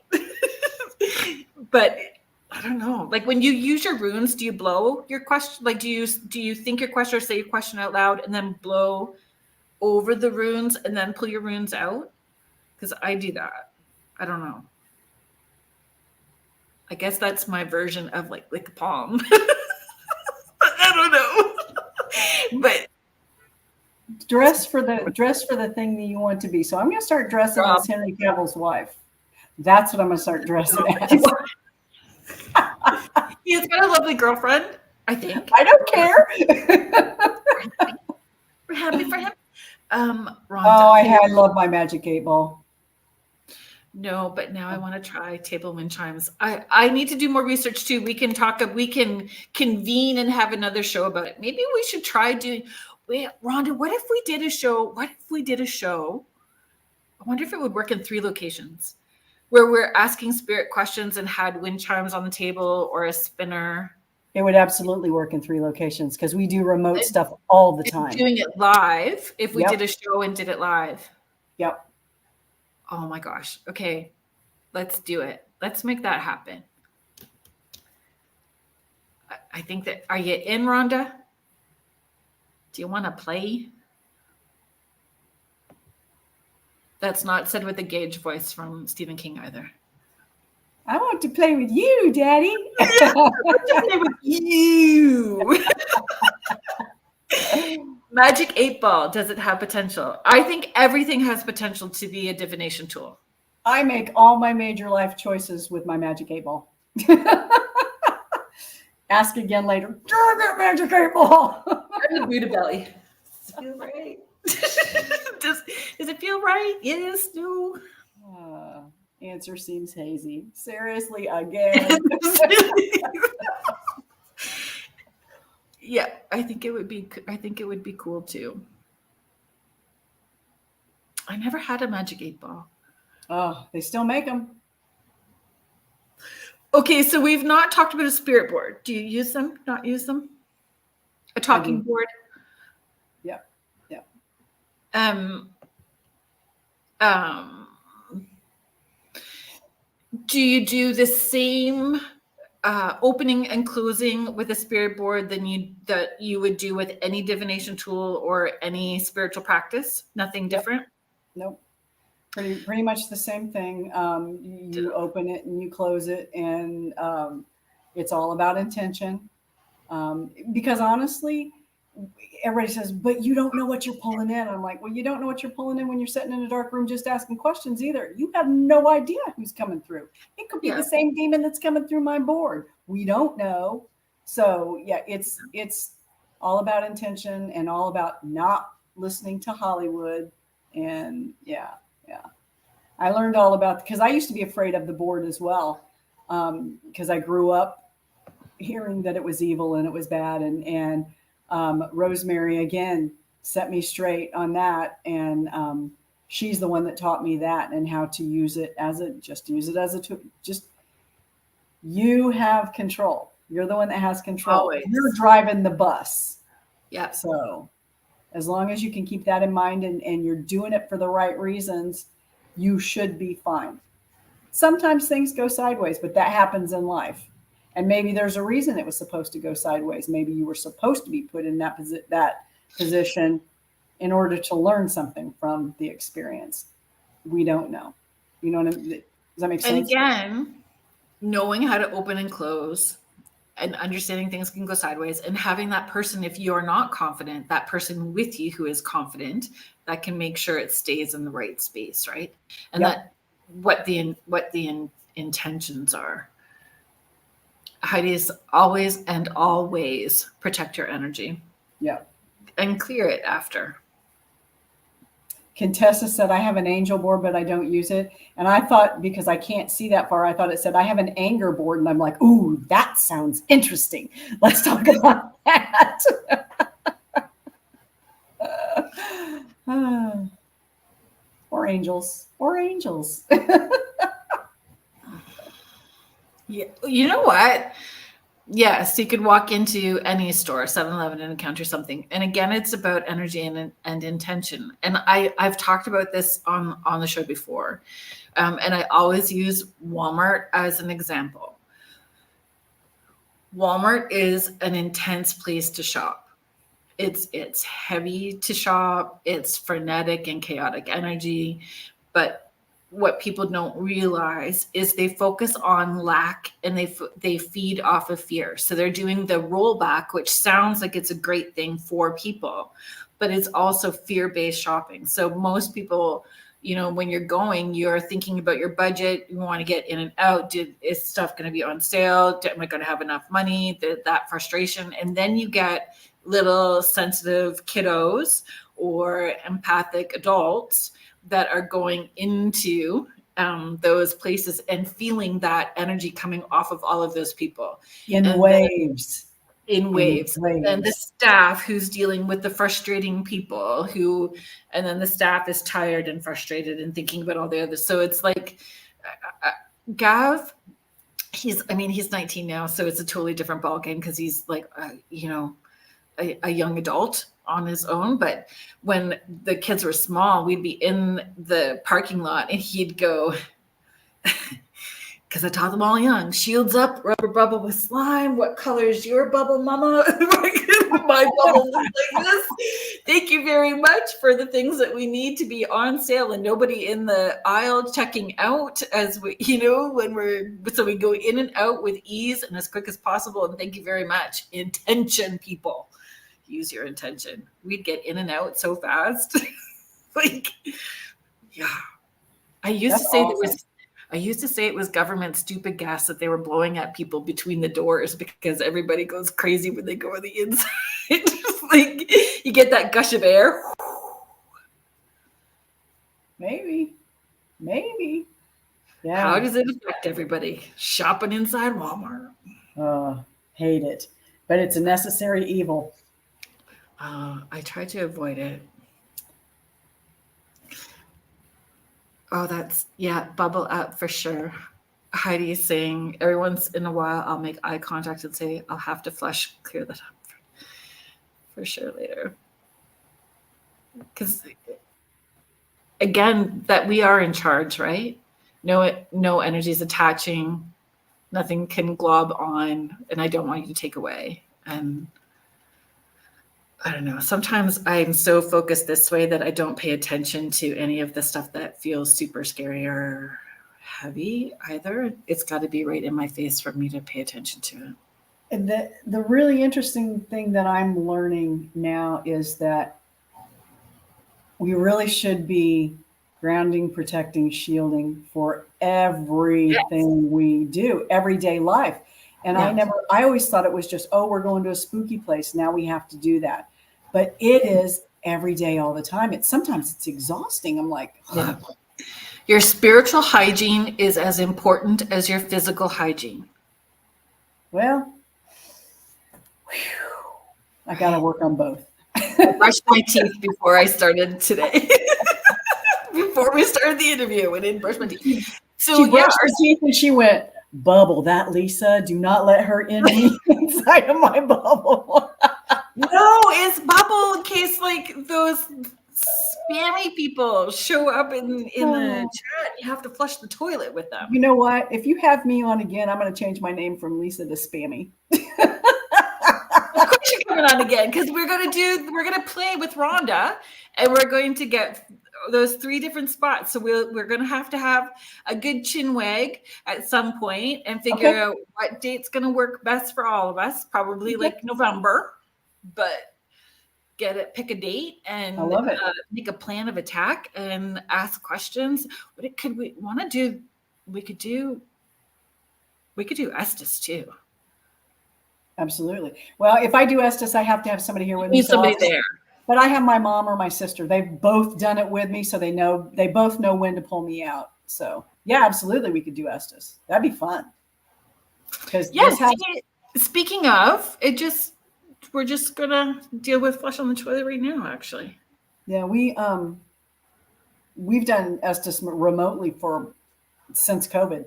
Speaker 1: But I don't know. Like when you use your runes, do you blow your question? Like do you think your question or say your question out loud and then blow over the runes and then pull your runes out? Because I do that. I don't know. I guess that's my version of like lick a palm. I don't know. But
Speaker 2: dress for the thing that you want to be. So I'm going to start dressing as Henry Cavill's wife. That's what I'm going to start dressing as.
Speaker 1: He's got a lovely girlfriend, I think.
Speaker 2: I don't care.
Speaker 1: We're happy for him. Rhonda,
Speaker 2: I love my Magic 8 Ball.
Speaker 1: No, but now I want to try table wind chimes. I need to do more research too. We can convene and have another show about it. Maybe we should try doing. Wait, Rhonda, what if we did a show? I wonder if it would work in 3 locations where we're asking spirit questions and had wind chimes on the table or a spinner.
Speaker 2: It would absolutely work in 3 locations because we do remote stuff all the time.
Speaker 1: Doing it live, if we did a show and did it live.
Speaker 2: Yep.
Speaker 1: Oh my gosh. Okay. Let's do it. Let's make that happen. I think that, are you in, Rhonda? Do you want to play? That's not said with a Gage voice from Stephen King either.
Speaker 2: I want to play with you, Daddy.
Speaker 1: I want to play with you. Magic 8 Ball, does it have potential? I think everything has potential to be a divination tool.
Speaker 2: I make all my major life choices with my Magic 8 Ball. Ask again later. Darn that Magic 8 Ball.
Speaker 1: I'm the Buddha belly. Does it feel right? does it feel right? Yes, no.
Speaker 2: Answer seems hazy. Seriously, again.
Speaker 1: Yeah, I think it would be cool too. I never had a Magic 8 Ball.
Speaker 2: Oh, they still make them.
Speaker 1: Okay, so we've not talked about a spirit board. Do you use them? Not use them? A talking board?
Speaker 2: Yeah. Yeah.
Speaker 1: Do you do the same opening and closing with a spirit board that you would do with any divination tool or any spiritual practice? Nothing different?
Speaker 2: Nope. Pretty much the same thing. You open it and you close it, and it's all about intention. Because honestly, everybody says, but you don't know what you're pulling in. I'm like, well, you don't know what you're pulling in when you're sitting in a dark room just asking questions either. You have no idea who's coming through. It could be the same demon that's coming through my board. We don't know. So yeah, it's all about intention and all about not listening to Hollywood. And yeah. I learned all about, because I used to be afraid of the board as well. Because I grew up hearing that it was evil and it was bad. And Rosemary again set me straight on that, and she's the one that taught me that and how to use it as a tool. Just you have control. You're the one that has control.
Speaker 1: Always.
Speaker 2: You're driving the bus.
Speaker 1: Yeah.
Speaker 2: So as long as you can keep that in mind and you're doing it for the right reasons, you should be fine. Sometimes things go sideways, but that happens in life. And maybe there's a reason it was supposed to go sideways. Maybe you were supposed to be put in that position in order to learn something from the experience. We don't know. You know what I mean? Does that make sense?
Speaker 1: And again, knowing how to open and close and understanding things can go sideways, and having that person, if you're not confident, that person with you who is confident, that can make sure it stays in the right space, right? And that what the intentions are. Heidi's always and always protect your energy.
Speaker 2: Yeah.
Speaker 1: And clear it after.
Speaker 2: Contessa said, I have an angel board, but I don't use it. And I thought, because I can't see that far, I thought it said, I have an anger board. And I'm like, ooh, that sounds interesting. Let's talk about that. Or angels. Or angels.
Speaker 1: Yeah. You know what? Yes, you could walk into any store, 7-Eleven, and encounter something. And again, it's about energy and intention. And I've talked about this on the show before. And I always use Walmart as an example. Walmart is an intense place to shop. It's heavy to shop. It's frenetic and chaotic energy. But what people don't realize is they focus on lack and they feed off of fear. So they're doing the rollback, which sounds like it's a great thing for people, but it's also fear-based shopping. So most people, when you're going, you're thinking about your budget. You want to get in and out. Is stuff going to be on sale? Am I going to have enough money? That frustration. And then you get little sensitive kiddos or empathic adults that are going into those places and feeling that energy coming off of all of those people
Speaker 2: in waves.
Speaker 1: And the staff who's dealing with the frustrating people and then the staff is tired and frustrated and thinking about all the others. So it's like Gav, he's 19 now, so it's a totally different ballgame because he's like a young adult on his own. But when the kids were small, we'd be in the parking lot and he'd go, because I taught them all young, shields up, rubber bubble with slime. What color is your bubble, mama? My bubble looks like this. Thank you very much for the things that we need to be on sale and nobody in the aisle checking out as we, so we go in and out with ease and as quick as possible. And thank you very much. Intention, people. Use your intention. We'd get in and out so fast. I used to say it was government stupid gas that they were blowing at people between the doors because everybody goes crazy when they go on the inside. You get that gush of air.
Speaker 2: Maybe. Yeah.
Speaker 1: How does it affect everybody? Shopping inside Walmart.
Speaker 2: Hate it. But it's a necessary evil.
Speaker 1: I try to avoid it. Oh, bubble up for sure. Heidi is saying, every once in a while, I'll make eye contact and say, I'll have to clear that up for sure later. Because, again, that we are in charge, right? No energy is attaching. Nothing can glob on, and I don't want you to take away. And I don't know. Sometimes I'm so focused this way that I don't pay attention to any of the stuff that feels super scary or heavy either. It's got to be right in my face for me to pay attention to it.
Speaker 2: And the really interesting thing that I'm learning now is that we really should be grounding, protecting, shielding for everything we do, everyday life. And I always thought it was just, we're going to a spooky place. Now we have to do that. But it is every day, all the time. Sometimes it's exhausting. I'm like,
Speaker 1: yeah. Your spiritual hygiene is as important as your physical hygiene.
Speaker 2: Well, I got to work on both.
Speaker 1: I brushed my teeth before I started today. Before we started the interview, I didn't brush my teeth. So
Speaker 2: she brushed her teeth and she went, bubble that, Lisa. Do not let her in inside of my bubble.
Speaker 1: No, it's bubble in case those spammy people show up in the chat. You have to flush the toilet with them.
Speaker 2: You know what? If you have me on again, I'm going to change my name from Lisa to Spammy.
Speaker 1: Of course you're coming on again because we're going to play with Rhonda and we're going to get those 3 different spots. So we're going to have a good chin wag at some point and figure out what date's going to work best for all of us. Probably November, but pick a date and make a plan of attack and ask questions. What could we want to do? We could do Estes too.
Speaker 2: Absolutely. Well, if I do Estes, I have to have somebody here with me.
Speaker 1: Need somebody there.
Speaker 2: But I have my mom or my sister. They've both done it with me, so they both know when to pull me out. So yeah, absolutely, we could do Estes. That'd be fun. Because
Speaker 1: speaking of, we're just gonna deal with flush on the toilet right now. Actually,
Speaker 2: yeah, we've done Estes remotely since COVID.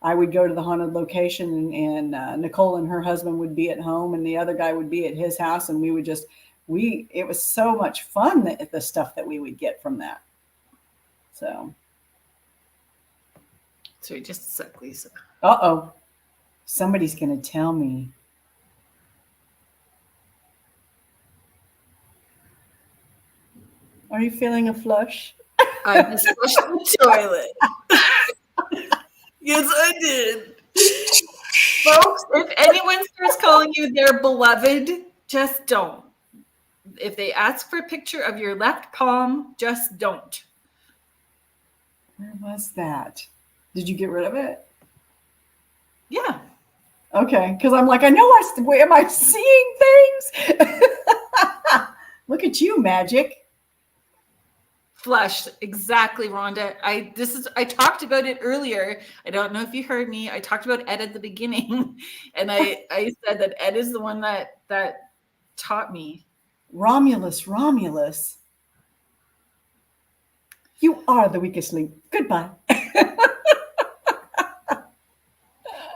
Speaker 2: I would go to the haunted location, and Nicole and her husband would be at home, and the other guy would be at his house, and we would it was so much fun, the stuff that we would get from that. So
Speaker 1: just a sec, Lisa.
Speaker 2: Uh-oh. Somebody's going to tell me. Are you feeling a flush?
Speaker 1: I just flushed the toilet. Yes, I did. Folks, if anyone starts calling you their beloved, just don't. If they ask for a picture of your left palm, just don't.
Speaker 2: Where was that? Did you get rid of it?
Speaker 1: Yeah.
Speaker 2: Okay, because I'm like, I know am I seeing things? Look at you, magic.
Speaker 1: Flush, exactly, Rhonda. I talked about it earlier. I don't know if you heard me. I talked about Ed at the beginning, and I said that Ed is the one that taught me.
Speaker 2: Romulus. You are the weakest link. Goodbye.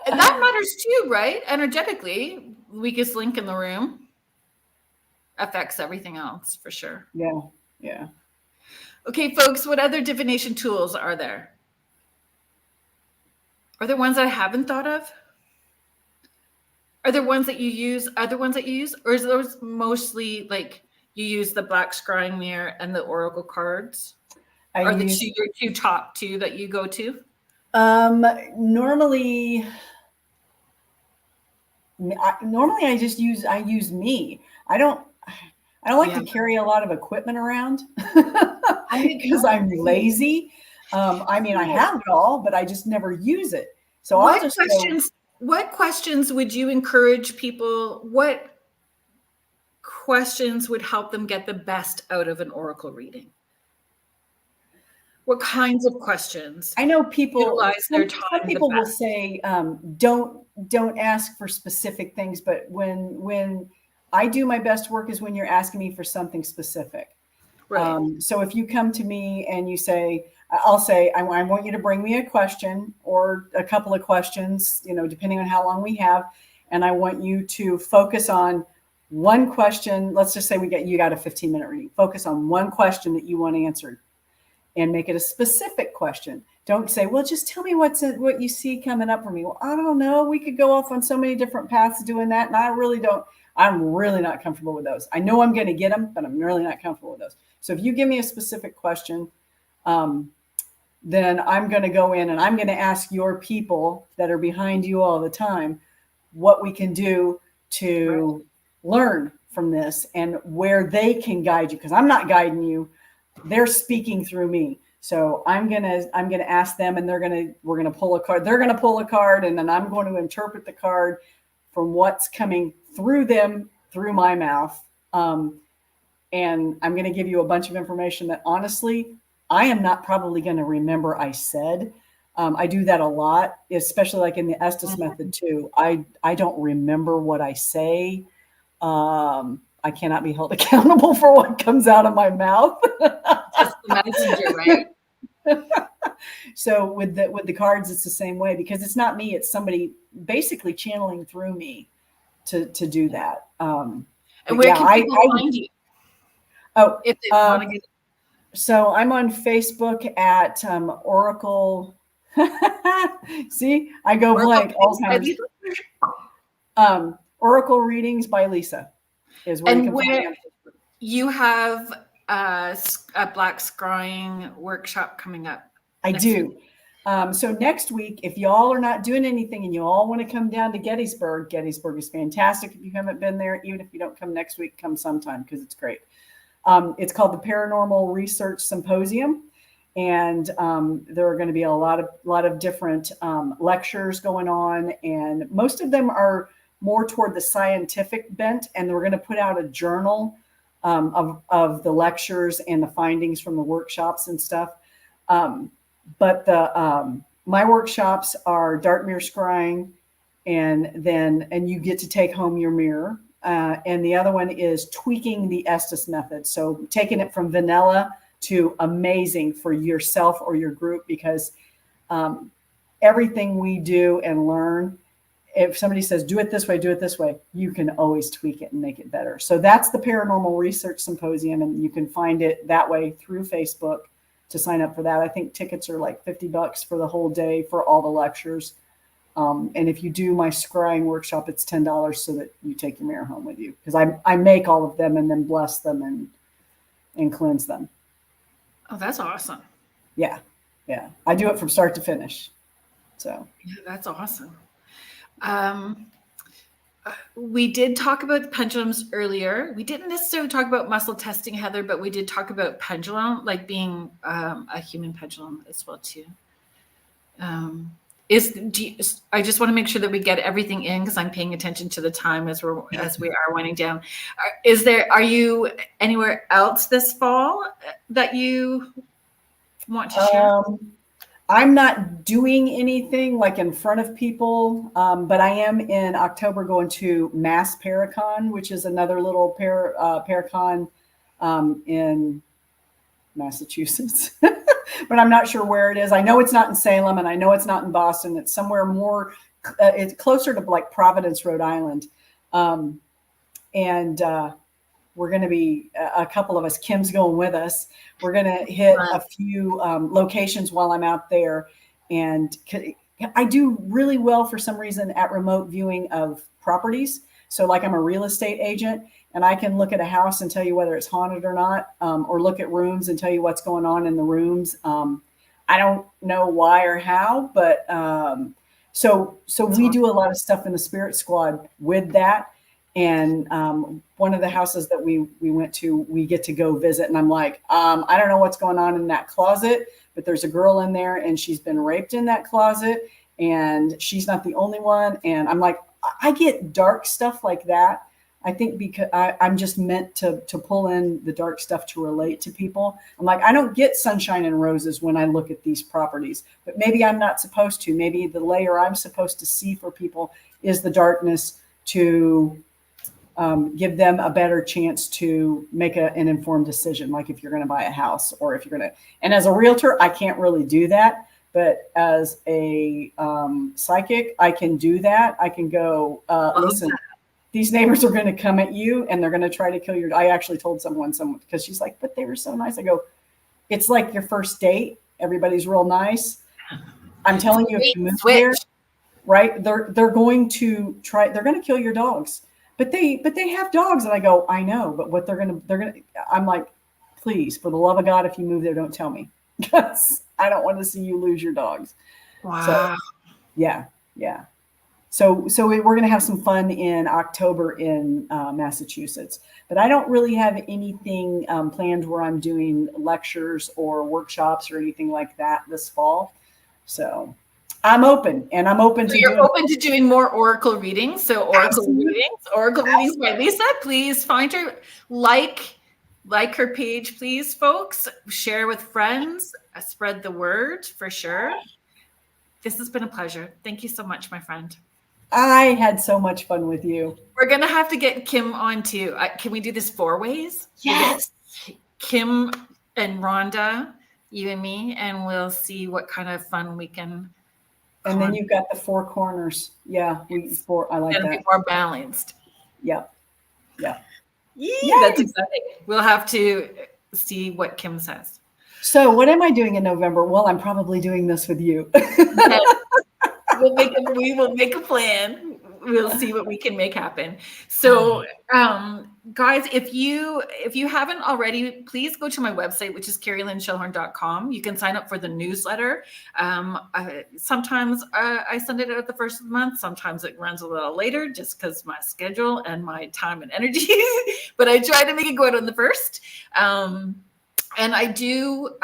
Speaker 1: And that matters too, right? Energetically, weakest link in the room affects everything else for sure.
Speaker 2: Yeah.
Speaker 1: Okay, folks, what other divination tools are there? Are there ones that I haven't thought of? Are there ones that you use? Other ones that you use? Or is those mostly like you use the black scrying mirror and the oracle cards? Are your two top two that you go to?
Speaker 2: Normally I use me. I don't like to carry a lot of equipment around because I'm lazy. I mean, I have it all, but I just never use it. So
Speaker 1: what questions would you encourage people? What questions would help them get the best out of an oracle reading? What kinds of questions?
Speaker 2: I know people
Speaker 1: utilize their time.
Speaker 2: Some people will say, don't ask for specific things, but when I do my best work is when you're asking me for something specific. Right. So if you come to me and you say, I'll say, I want you to bring me a question or a couple of questions, depending on how long we have. And I want you to focus on one question. Let's just say you got a 15-minute reading. Focus on one question that you want answered and make it a specific question. Don't say, well, just tell me what you see coming up for me. Well, I don't know. We could go off on so many different paths doing that. And I'm really not comfortable with those. I know I'm going to get them, but I'm really not comfortable with those. So if you give me a specific question, then I'm going to go in and I'm going to ask your people that are behind you all the time what we can do to learn from this and where they can guide you. Because I'm not guiding you. They're speaking through me. So I'm gonna ask them, and we're gonna pull a card. They're gonna pull a card, and then I'm going to interpret the card from what's coming through them, through my mouth. And I'm gonna give you a bunch of information that honestly, I am not probably gonna remember I said. I do that a lot, especially like in the Estes method too. I don't remember what I say. I cannot be held accountable for what comes out of my mouth.
Speaker 1: Just the messenger, right?
Speaker 2: So with the cards, it's the same way because it's not me; it's somebody basically channeling through me to do that. And
Speaker 1: where can people find you?
Speaker 2: Oh,
Speaker 1: if they want to get.
Speaker 2: So I'm on Facebook at Oracle. See, I go blank all the time. Oracle Readings by Lisa is where you can find me.
Speaker 1: You have a black scrying workshop coming up.
Speaker 2: I do. So next week, if y'all are not doing anything and you all want to come down to Gettysburg is fantastic. If you haven't been there, even if you don't come next week, come sometime because it's great. It's called the Paranormal Research Symposium. And there are going to be a lot of different lectures going on. And most of them are more toward the scientific bent, and we're going to put out a journal of the lectures and the findings from the workshops and stuff. But my workshops are dark mirror scrying, and you get to take home your mirror. And the other one is tweaking the Estes method. So taking it from vanilla to amazing for yourself or your group, because everything we do and learn, if somebody says, do it this way, you can always tweak it and make it better. So that's the Paranormal Research Symposium, and you can find it that way through Facebook to sign up for that. I think tickets are like $50 for the whole day for all the lectures. And if you do my scrying workshop, it's $10 so that you take your mirror home with you, because I make all of them and then bless them and cleanse them.
Speaker 1: Oh, that's awesome.
Speaker 2: Yeah. Yeah. I do it from start to finish. So
Speaker 1: yeah, that's awesome. We did talk about the pendulums earlier. We didn't necessarily talk about muscle testing, Heather, but we did talk about pendulum, like being a human pendulum as well too. I just want to make sure that we get everything in, because I'm paying attention to the time as we are winding down. Are you anywhere else this fall that you want to share?
Speaker 2: I'm not doing anything like in front of people, but I am in October going to Mass Paracon, which is another little Paracon in Massachusetts. But I'm not sure where it is. I know it's not in Salem, and I know it's not in Boston. It's somewhere more, it's closer to like Providence, Rhode Island. We're going to be a couple of us. Kim's going with us. We're going to hit a few locations while I'm out there. And I do really well for some reason at remote viewing of properties. So like I'm a real estate agent, and I can look at a house and tell you whether it's haunted or not, or look at rooms and tell you what's going on in the rooms. I don't know why or how, but so we do a lot of stuff in the Spirit Squad with that. And one of the houses that we went to, we get to go visit. And I'm like, I don't know what's going on in that closet, but there's a girl in there and she's been raped in that closet, and she's not the only one. And I'm like, I get dark stuff like that. I think because I'm just meant to pull in the dark stuff to relate to people. I'm like, I don't get sunshine and roses when I look at these properties, but maybe I'm not supposed to. Maybe the layer I'm supposed to see for people is the darkness to give them a better chance to make an informed decision. Like if you're going to buy a house, or if you're going to, and as a realtor, I can't really do that. But as a psychic, I can do that. I can go, listen, these neighbors are going to come at you and they're going to try to kill your. I actually told someone, because she's like, but they were so nice. I go, it's like your first date. Everybody's real nice. I'm telling you, if you move there, right? They're going to try. They're going to kill your dogs. But they have dogs. And I go, I know, but what they're going to, I'm like, please, for the love of God, if you move there, don't tell me, because I don't want to see you lose your dogs.
Speaker 1: Wow.
Speaker 2: So, yeah. So we're going to have some fun in October in Massachusetts, but I don't really have anything planned where I'm doing lectures or workshops or anything like that this fall. So I'm open, and I'm open to.
Speaker 1: You're open to doing more oracle readings. So oracle readings by Lisa. Please find her, like her page, please, folks. Share with friends. Spread the word for sure. This has been a pleasure. Thank you so much, my friend.
Speaker 2: I had so much fun with you.
Speaker 1: We're gonna have to get Kim on too. Can we do this 4 ways?
Speaker 2: Yes.
Speaker 1: Kim and Rhonda, you and me, and we'll see what kind of fun we can.
Speaker 2: And then you've got the 4 corners. Yeah, I like that.
Speaker 1: Be more balanced.
Speaker 2: Yeah.
Speaker 1: That's exciting. We'll have to see what Kim says.
Speaker 2: So what am I doing in November? Well, I'm probably doing this with you.
Speaker 1: We will make a plan. We'll see what we can make happen. So, guys, if you haven't already, please go to my website, which is carrieLynnShellhorn.com. You can sign up for the newsletter. Sometimes I send it out the first of the month. Sometimes it runs a little later, just because my schedule and my time and energy. But I try to make it go out on the first. And I do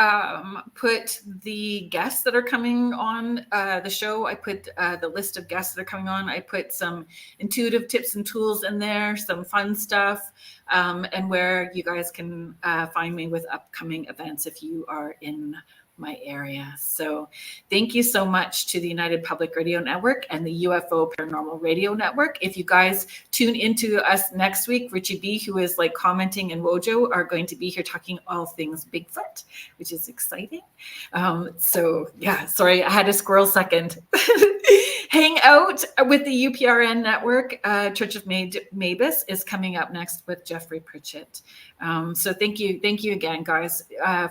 Speaker 1: put the guests that are coming on the show. I put the list of guests that are coming on. I put some intuitive tips and tools in there, some fun stuff, and where you guys can find me with upcoming events if you are in my area. So thank you so much to the United Public Radio Network and the UFO Paranormal Radio Network. If you guys tune into us next week, Richie B, who is like commenting, and Wojo are going to be here talking all things Bigfoot, which is exciting. So yeah, sorry, I had a squirrel second. Hang out with the UPRN network. Church of Mavis is coming up next with Jeffrey Pritchett. So thank you again, guys,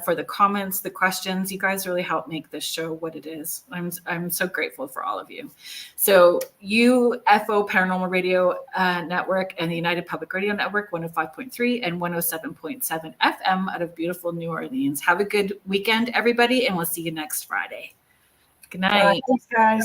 Speaker 1: for the comments, the questions. You guys really help make this show what it is. I'm so grateful for all of you. So UFO Paranormal Radio Network and the United Public Radio Network, 105.3 and 107.7 FM out of beautiful New Orleans. Have a good weekend, everybody, and we'll see you next Friday. Good night.
Speaker 2: Thanks, guys.